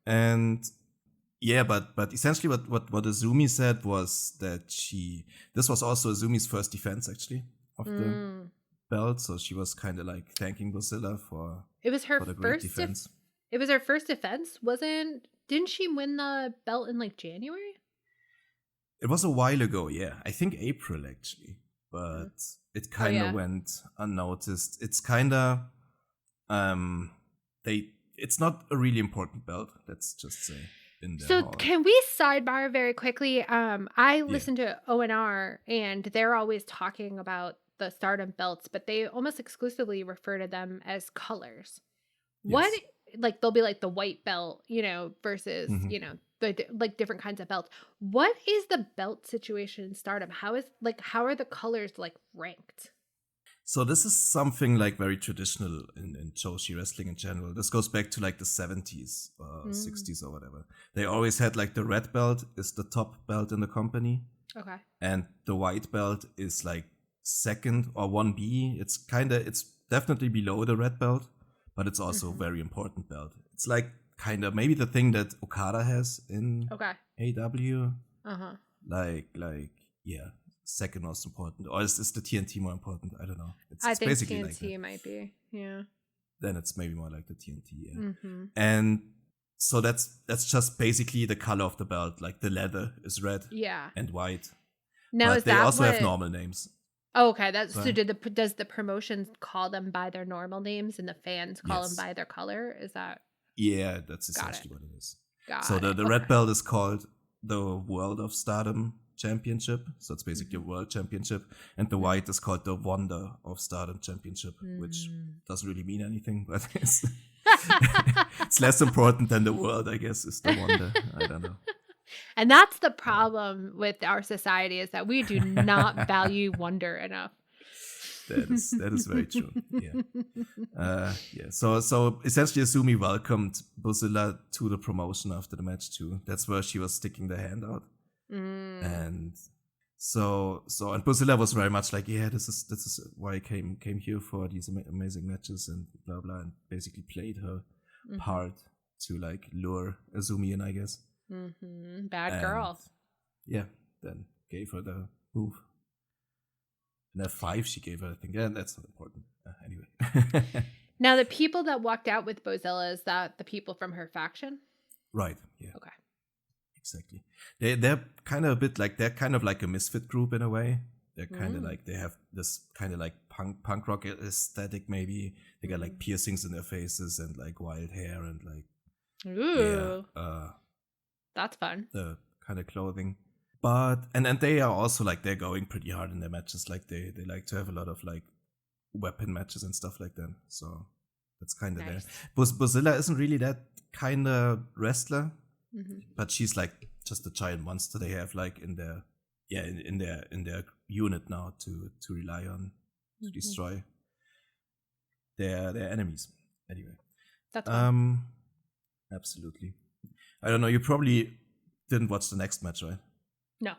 [SPEAKER 1] And yeah, but essentially what Azumi said was that this was also Azumi's first defense actually of the belt. So she was kind of like thanking Bozilla for the great defense.
[SPEAKER 2] It was her first defense, didn't she win the belt in like January?
[SPEAKER 1] It was a while ago, yeah. I think April actually. But it kind of went unnoticed. It's kind of it's not a really important belt, let's just say.
[SPEAKER 2] So can we sidebar very quickly? I listen to ONR, and they're always talking about the Stardom belts, but they almost exclusively refer to them as colors.
[SPEAKER 1] Yes.
[SPEAKER 2] What, like, they'll be like the white belt, versus, the like different kinds of belts. What is the belt situation in Stardom? How are the colors like ranked?
[SPEAKER 1] So this is something like very traditional in Joshi wrestling in general. This goes back to like the 70s or 60s or whatever. They always had like the red belt is the top belt in the company.
[SPEAKER 2] Okay.
[SPEAKER 1] And the white belt is like second or 1B. It's definitely below the red belt, but it's also a very important belt. It's like kind of maybe the thing that Okada has in AW. Like yeah. Second most important, or is the TNT more important? I don't know.
[SPEAKER 2] I think
[SPEAKER 1] basically
[SPEAKER 2] TNT
[SPEAKER 1] like
[SPEAKER 2] might be, yeah.
[SPEAKER 1] Then it's maybe more like the TNT, yeah. And so that's just basically the color of the belt. Like the leather is red, and white.
[SPEAKER 2] Now
[SPEAKER 1] but they also have normal names.
[SPEAKER 2] Oh, okay. So does the promotion call them by their normal names, and the fans call them by their color? Is that?
[SPEAKER 1] Yeah, that's essentially what it is.
[SPEAKER 2] So
[SPEAKER 1] the red belt is called the World of Stardom Championship, so it's basically a world championship, and the white is called the Wonder of Stardom Championship, which doesn't really mean anything, but it's less important than the world, I guess, is the Wonder. I don't know.
[SPEAKER 2] And that's the problem with our society, is that we do not value wonder enough.
[SPEAKER 1] That is very true. Yeah. So essentially, Azumi welcomed Bozilla to the promotion after the match too. That's where she was sticking the hand out. And so and Bozilla was very much like, yeah, this is why I came here for these amazing matches and blah blah, and basically played her part to like lure Azumi in, I guess.
[SPEAKER 2] Bad girl.
[SPEAKER 1] Yeah, then gave her the move. And F5 she gave her, I think. Yeah, that's not important. Anyway.
[SPEAKER 2] Now, the people that walked out with Bozilla, is that the people from her faction?
[SPEAKER 1] Right, exactly. They're kind of a bit like, they're kind of like a misfit group in a way. They're kind of like, they have this kind of like punk rock aesthetic maybe. They got like piercings in their faces and like wild hair and like,
[SPEAKER 2] Ooh. That's fun.
[SPEAKER 1] the kind of clothing. But, and they are also like, they're going pretty hard in their matches. Like they like to have a lot of like weapon matches and stuff like that. So that's kind of
[SPEAKER 2] Nice.
[SPEAKER 1] there. Bozilla isn't really that kind of wrestler, but she's like just a giant monster they have like in their in their unit now to rely on to destroy their enemies. Anyway,
[SPEAKER 2] That's fun.
[SPEAKER 1] Absolutely. I don't know. You probably didn't watch the next match, right?
[SPEAKER 2] No.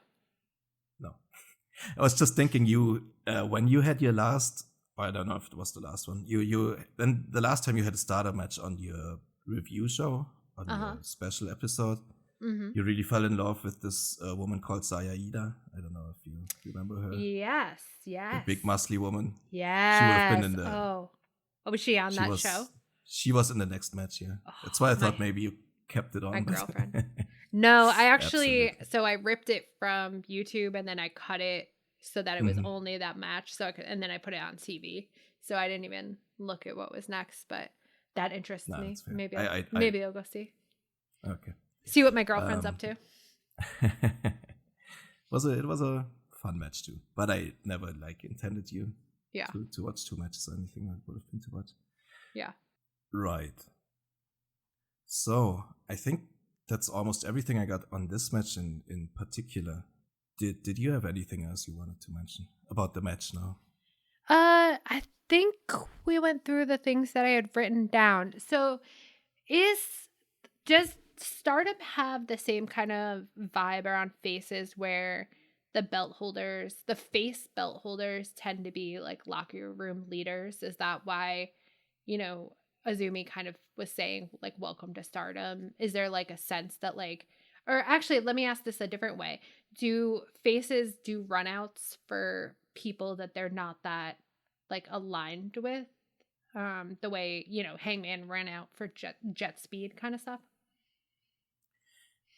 [SPEAKER 1] I was just thinking, you when you had your last, I don't know if it was the last one. You then the last time you had a starter match on your review show on your special episode, you really fell in love with this woman called Sayaida. I don't know if you remember her.
[SPEAKER 2] Yes.
[SPEAKER 1] The big muscly woman.
[SPEAKER 2] Yes.
[SPEAKER 1] She would have been in the.
[SPEAKER 2] Oh, was she on that show?
[SPEAKER 1] She was in the next match. Yeah, that's why I thought maybe you kept it on.
[SPEAKER 2] My girlfriend. No, I actually,
[SPEAKER 1] Absolutely.
[SPEAKER 2] so I ripped it from YouTube and then I cut it so that it was only that match. So and then I put it on TV. So I didn't even look at what was next, but that interests me. Maybe maybe I'll go see.
[SPEAKER 1] Okay.
[SPEAKER 2] See what my girlfriend's up to.
[SPEAKER 1] It was a fun match too, but I never like intended you to watch 2 matches or anything. I would have been to watch.
[SPEAKER 2] Yeah.
[SPEAKER 1] Right. So I think that's almost everything I got on this match in particular. Did you have anything else you wanted to mention about the match now?
[SPEAKER 2] I think we went through the things that I had written down. So does Stardom have the same kind of vibe around faces where the face belt holders tend to be like locker room leaders? Is that why, Azumi kind of was saying like, welcome to Stardom? Is there like a sense that like, or actually, let me ask this a different way. Do faces do runouts for people that they're not that like aligned with? The way, Hangman ran out for jet speed kind of stuff?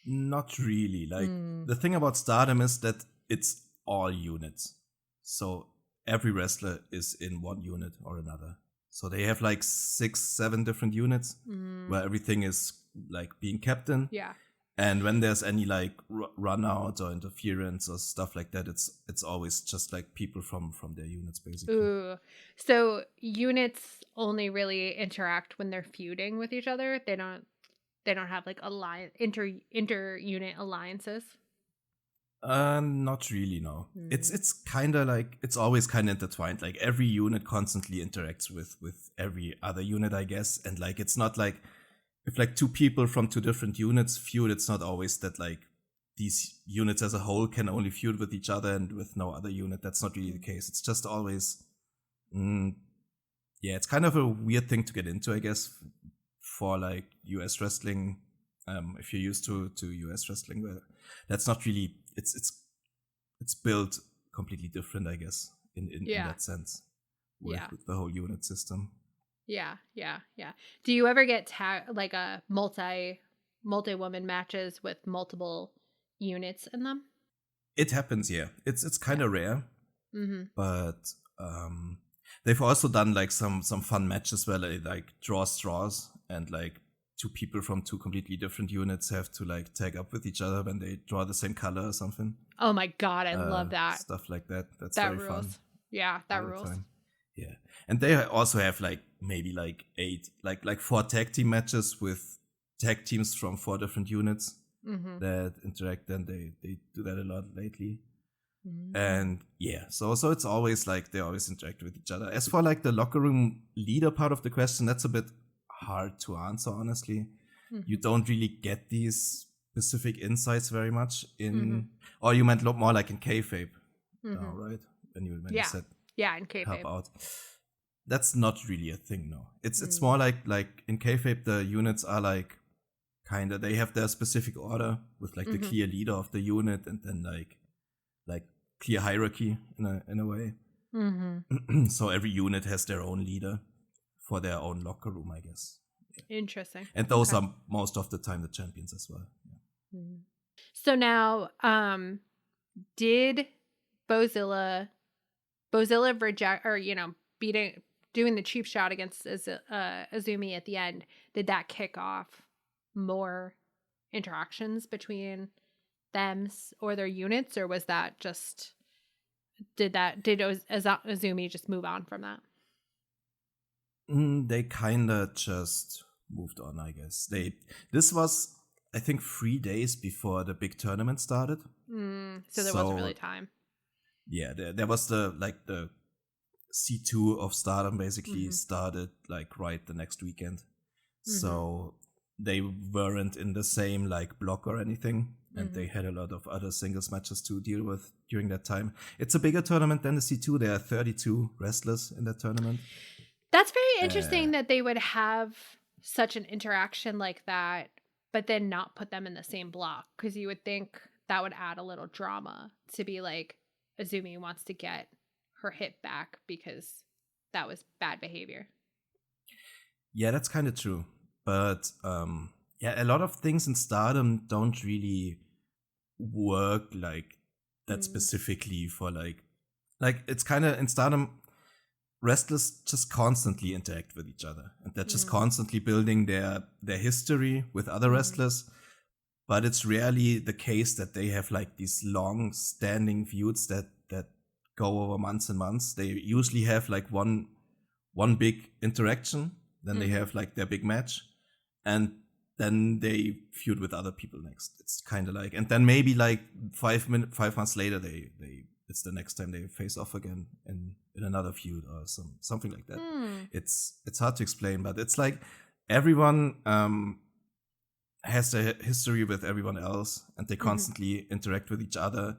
[SPEAKER 1] Not really. Like the thing about Stardom is that it's all units. So every wrestler is in one unit or another. So they have like 6-7 different units where everything is like being kept in.
[SPEAKER 2] Yeah.
[SPEAKER 1] And when there's any like run out or interference or stuff like that, it's always just like people from their units basically.
[SPEAKER 2] Ooh. So units only really interact when they're feuding with each other. They don't have like inter unit alliances.
[SPEAKER 1] Not really, no. It's kind of like, it's always kind of intertwined. Like every unit constantly interacts with every other unit, I guess. And like, it's not like, if like 2 people from 2 different units feud, it's not always that like these units as a whole can only feud with each other and with no other unit. That's not really the case. It's just always, it's kind of a weird thing to get into, I guess, for like US wrestling. If you're used to US wrestling, where that's not really, it's built completely different, I guess, in that sense, with the whole unit system.
[SPEAKER 2] Yeah. Do you ever get like a multi-woman matches with multiple units in them?
[SPEAKER 1] It happens, yeah. It's kind of rare, but they've also done like some fun matches where they like draw straws and like 2 people from 2 completely different units have to like tag up with each other when they draw the same color or something.
[SPEAKER 2] Oh my god, I love that.
[SPEAKER 1] Stuff like that. That's
[SPEAKER 2] that
[SPEAKER 1] very
[SPEAKER 2] rules.
[SPEAKER 1] Fun.
[SPEAKER 2] Yeah, that rules.
[SPEAKER 1] Yeah. And they also have like maybe like 8, like 4 tag team matches with tag teams from 4 different units that interact. And they do that a lot lately. And yeah, so it's always like they always interact with each other. As for like the locker room leader part of the question, that's a bit hard to answer, honestly. You don't really get these specific insights very much in, or you meant more like in kayfabe, right? When you said
[SPEAKER 2] in kayfabe.
[SPEAKER 1] Help out. That's not really a thing, no. It's more like in kayfabe, the units are like kind of, they have their specific order with like the clear leader of the unit, and then like clear hierarchy in a way. So every unit has their own leader for their own locker room, I guess.
[SPEAKER 2] Interesting.
[SPEAKER 1] And those are most of the time the champions as well.
[SPEAKER 2] So now, did Bozilla reject, or doing the cheap shot against Azumi at the end? Did that kick off more interactions between them or their units, or was that just did Azumi just move on from that?
[SPEAKER 1] They kinda just moved on, I guess. This was, I think, 3 days before the big tournament started.
[SPEAKER 2] So there wasn't really time.
[SPEAKER 1] Yeah, there was the C2 of Stardom basically started like right the next weekend. So they weren't in the same like block or anything, and they had a lot of other singles matches to deal with during that time. It's a bigger tournament than the C2. There are 32 wrestlers in that tournament.
[SPEAKER 2] That's very interesting that they would have such an interaction like that, but then not put them in the same block, because you would think that would add a little drama to be like Azumi wants to get her hit back because that was bad behavior.
[SPEAKER 1] Yeah, that's kind of true. But a lot of things in Stardom don't really work like that specifically for like it's kind of in Stardom, wrestlers just constantly interact with each other, and they're just constantly building their history with other wrestlers. But it's rarely the case that they have like these long standing feuds that go over months and months. They usually have like one big interaction, then they have like their big match, and then they feud with other people next. It's kind of like, and then maybe like 5 months later, they it's the next time they face off again in another feud or something like that. It's hard to explain, but it's like everyone has a history with everyone else, and they constantly interact with each other.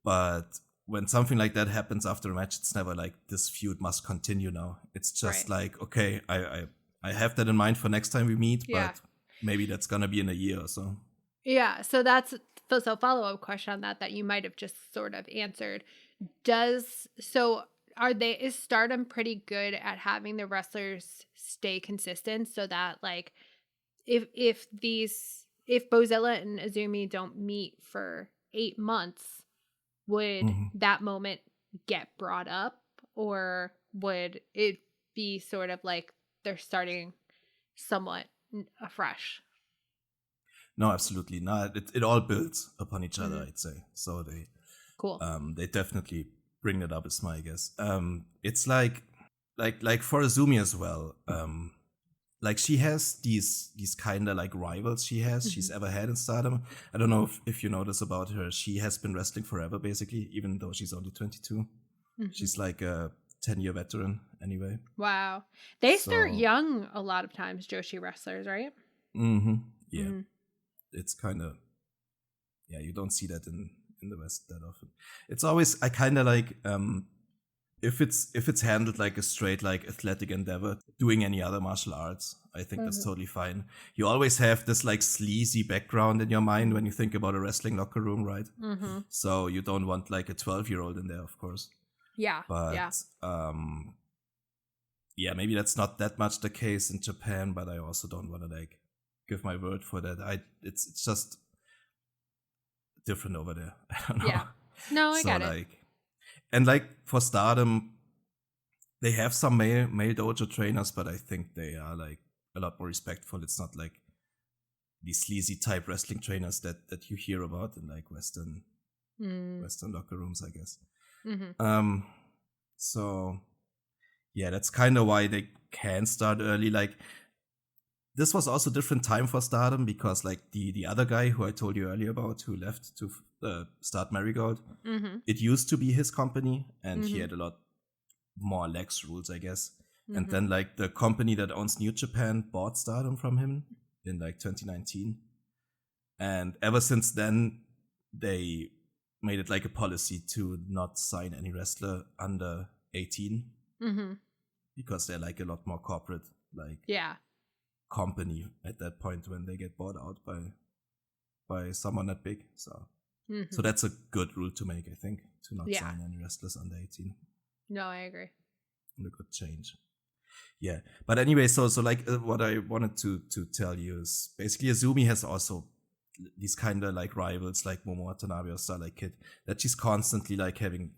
[SPEAKER 1] But when something like that happens after a match, it's never like this feud must continue now. It's just like, okay, I have that in mind for next time we meet, but maybe that's gonna be in a year or so.
[SPEAKER 2] Yeah, so that's a follow-up question on that you might have just sort of answered. Is Stardom pretty good at having the wrestlers stay consistent, so that like if Bozilla and Azumi don't meet for 8 months, would that moment get brought up, or would it be sort of like they're starting somewhat afresh?
[SPEAKER 1] No, absolutely not. It all builds upon each other, I'd say. So they definitely bring that up, is my guess. It's like for Azumi as well. Like she has these kind of like rivals she's ever had in Stardom. I don't know if you know this about her. She has been wrestling forever, basically, even though she's only 22. She's like a 10-year veteran anyway.
[SPEAKER 2] Wow. They start young a lot of times, Joshi wrestlers, right?
[SPEAKER 1] Yeah. It's kind of, you don't see that in the West that often. It's always, I kind of like, if it's handled like a straight like athletic endeavor, doing any other martial arts, I think that's totally fine. You always have this like sleazy background in your mind when you think about a wrestling locker room, right? So you don't want like a 12-year-old in there, of course.
[SPEAKER 2] Yeah.
[SPEAKER 1] But maybe that's not that much the case in Japan, but I also don't want to like give my word for that. It's just different over there. I don't know.
[SPEAKER 2] Yeah. No, I get it.
[SPEAKER 1] And like for Stardom, they have some male dojo trainers, but I think they are like a lot more respectful. It's not like these sleazy type wrestling trainers that you hear about in like Western locker rooms, I guess. So yeah, that's kind of why they can start early. Like this was also a different time for Stardom, because like the other guy who I told you earlier about, who left to start Marigold, it used to be his company, and he had a lot more lax rules, I guess. And then like the company that owns New Japan bought Stardom from him in like 2019. And ever since then, they made it like a policy to not sign any wrestler under 18, because they're like a lot more corporate, like company at that point when they get bought out by someone that big. So that's a good rule to make, I think, to not sign any wrestlers under 18.
[SPEAKER 2] No, I agree.
[SPEAKER 1] And a good change. Yeah, but anyway, so like what I wanted to tell you is basically Azumi has also these kind of like rivals like Momo Watanabe or Starlight Kid that she's constantly like having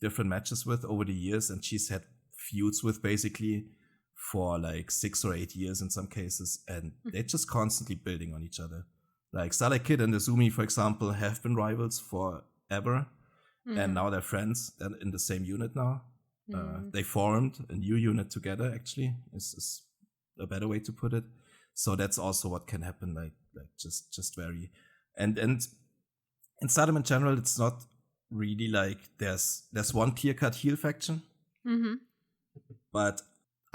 [SPEAKER 1] different matches with over the years, and she's had feuds with basically for like 6 or 8 years in some cases, and they're just constantly building on each other. Like Starlight Kid and Azumi, for example, have been rivals forever, and now they're friends. They're in the same unit now. They formed a new unit together, actually, is a better way to put it. So that's also what can happen, like just vary. And in Stardom in general, it's not really like there's one clear-cut heel faction. But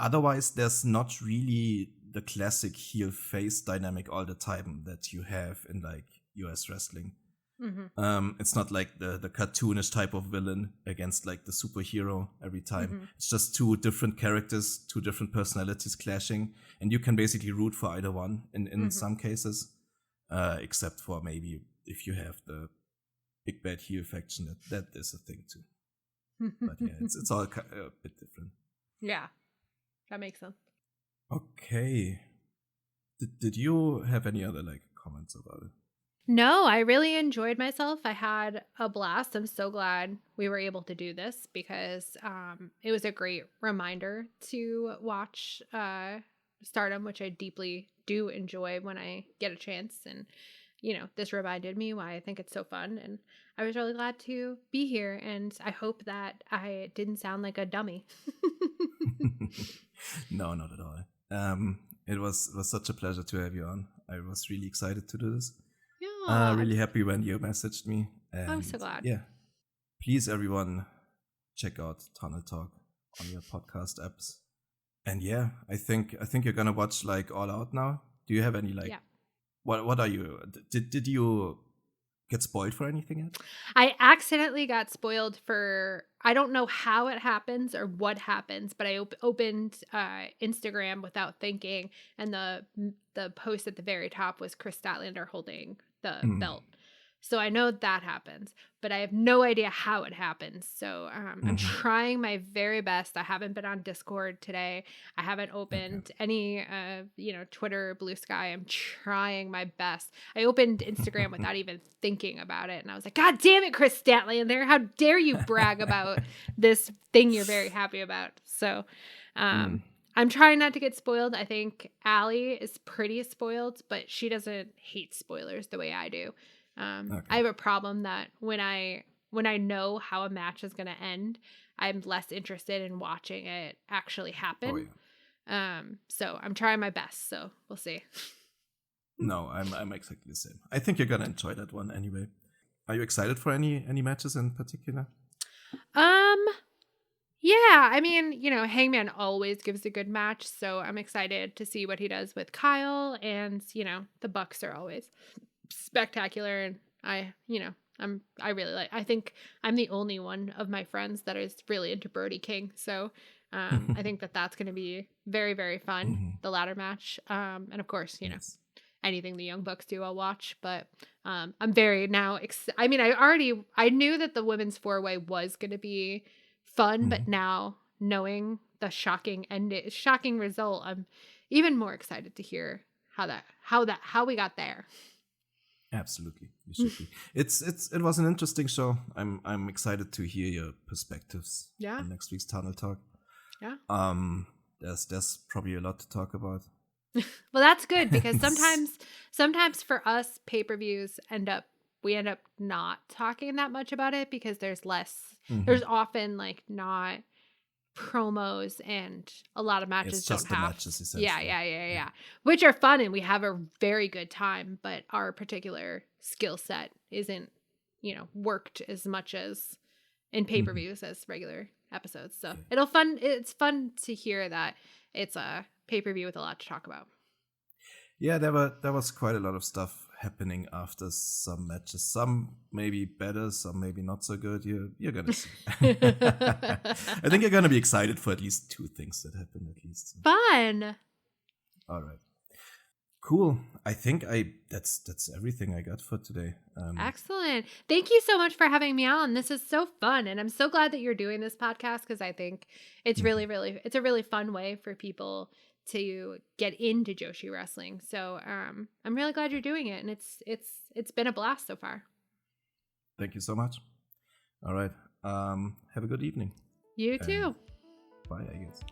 [SPEAKER 1] otherwise, there's not really the classic heel face dynamic all the time that you have in like US wrestling. It's not like the cartoonish type of villain against like the superhero every time. It's just two different characters, two different personalities clashing, and you can basically root for either one in some cases, except for maybe if you have the big bad heel faction, that is a thing too. But yeah, it's all a bit different.
[SPEAKER 2] Yeah, that makes sense.
[SPEAKER 1] Okay. Did you have any other like comments about it?
[SPEAKER 2] No, I really enjoyed myself. I had a blast. I'm so glad we were able to do this because it was a great reminder to watch Stardom, which I deeply do enjoy when I get a chance. And, you know, this reminded me why I think it's so fun. And I was really glad to be here. And I hope that I didn't sound like a dummy.
[SPEAKER 1] No, not at all. It was such a pleasure to have you on. I was really excited to do this. Really happy when you messaged me. And
[SPEAKER 2] I'm so glad.
[SPEAKER 1] Yeah. Please, everyone, check out Tunnel Talk on your podcast apps. And yeah, I think you're gonna watch like All Out now. Do you have any like? Yeah. What are you? Did you get spoiled for anything yet?
[SPEAKER 2] I accidentally got spoiled for. I don't know how it happens or what happens, but I opened Instagram without thinking, and the post at the very top was Chris Statlander holding the belt. So I know that happens, but I have no idea how it happens. So I'm trying my very best. I haven't been on Discord today. I haven't opened any, Twitter, Blue Sky. I'm trying my best. I opened Instagram without even thinking about it. And I was like, God damn it, Chris Statlander. How dare you brag about this thing you're very happy about? So I'm trying not to get spoiled. I think Allie is pretty spoiled, but she doesn't hate spoilers the way I do. I have a problem that when I know how a match is going to end, I'm less interested in watching it actually happen. So I'm trying my best. So we'll see.
[SPEAKER 1] No, I'm exactly the same. I think you're gonna enjoy that one anyway. Are you excited for any matches in particular?
[SPEAKER 2] Yeah, I mean, Hangman always gives a good match, so I'm excited to see what he does with Kyle, and the Bucks are always spectacular, and I really like. I think I'm the only one of my friends that is really into Brody King, so I think that's going to be very, very fun. The ladder match, and of course, anything the Young Bucks do, I'll watch. But I'm very now. I mean, I knew that the women's 4-way was going to be fun, but now knowing the shocking result, I'm even more excited to hear how we got there.
[SPEAKER 1] Absolutely, you should be. It was an interesting show. I'm excited to hear your perspectives.
[SPEAKER 2] Yeah.
[SPEAKER 1] On next week's Tunnel Talk.
[SPEAKER 2] Yeah.
[SPEAKER 1] There's probably a lot to talk about.
[SPEAKER 2] Well, that's good because sometimes for us pay-per-views we end up not talking that much about it because there's less. There's often like not promos and a lot of matches
[SPEAKER 1] it's just
[SPEAKER 2] don't have
[SPEAKER 1] matches, essentially.
[SPEAKER 2] Yeah, which are fun and we have a very good time, but our particular skill set isn't worked as much as in pay-per-views as regular episodes. So it's fun to hear that it's a pay-per-view with a lot to talk about.
[SPEAKER 1] Yeah, there was quite a lot of stuff happening after some matches. Some maybe better, some maybe not so good. You're gonna see. I think you're gonna be excited for at least 2 things that happened at least.
[SPEAKER 2] Fun.
[SPEAKER 1] All right. Cool. I think that's everything I got for today.
[SPEAKER 2] Excellent. Thank you so much for having me on. This is so fun. And I'm so glad that you're doing this podcast because I think it's really, really, it's a really fun way for people to get into Joshi wrestling. So I'm really glad you're doing it. And it's been a blast so far.
[SPEAKER 1] Thank you so much. All right. Have a good evening.
[SPEAKER 2] You too.
[SPEAKER 1] Bye, I guess.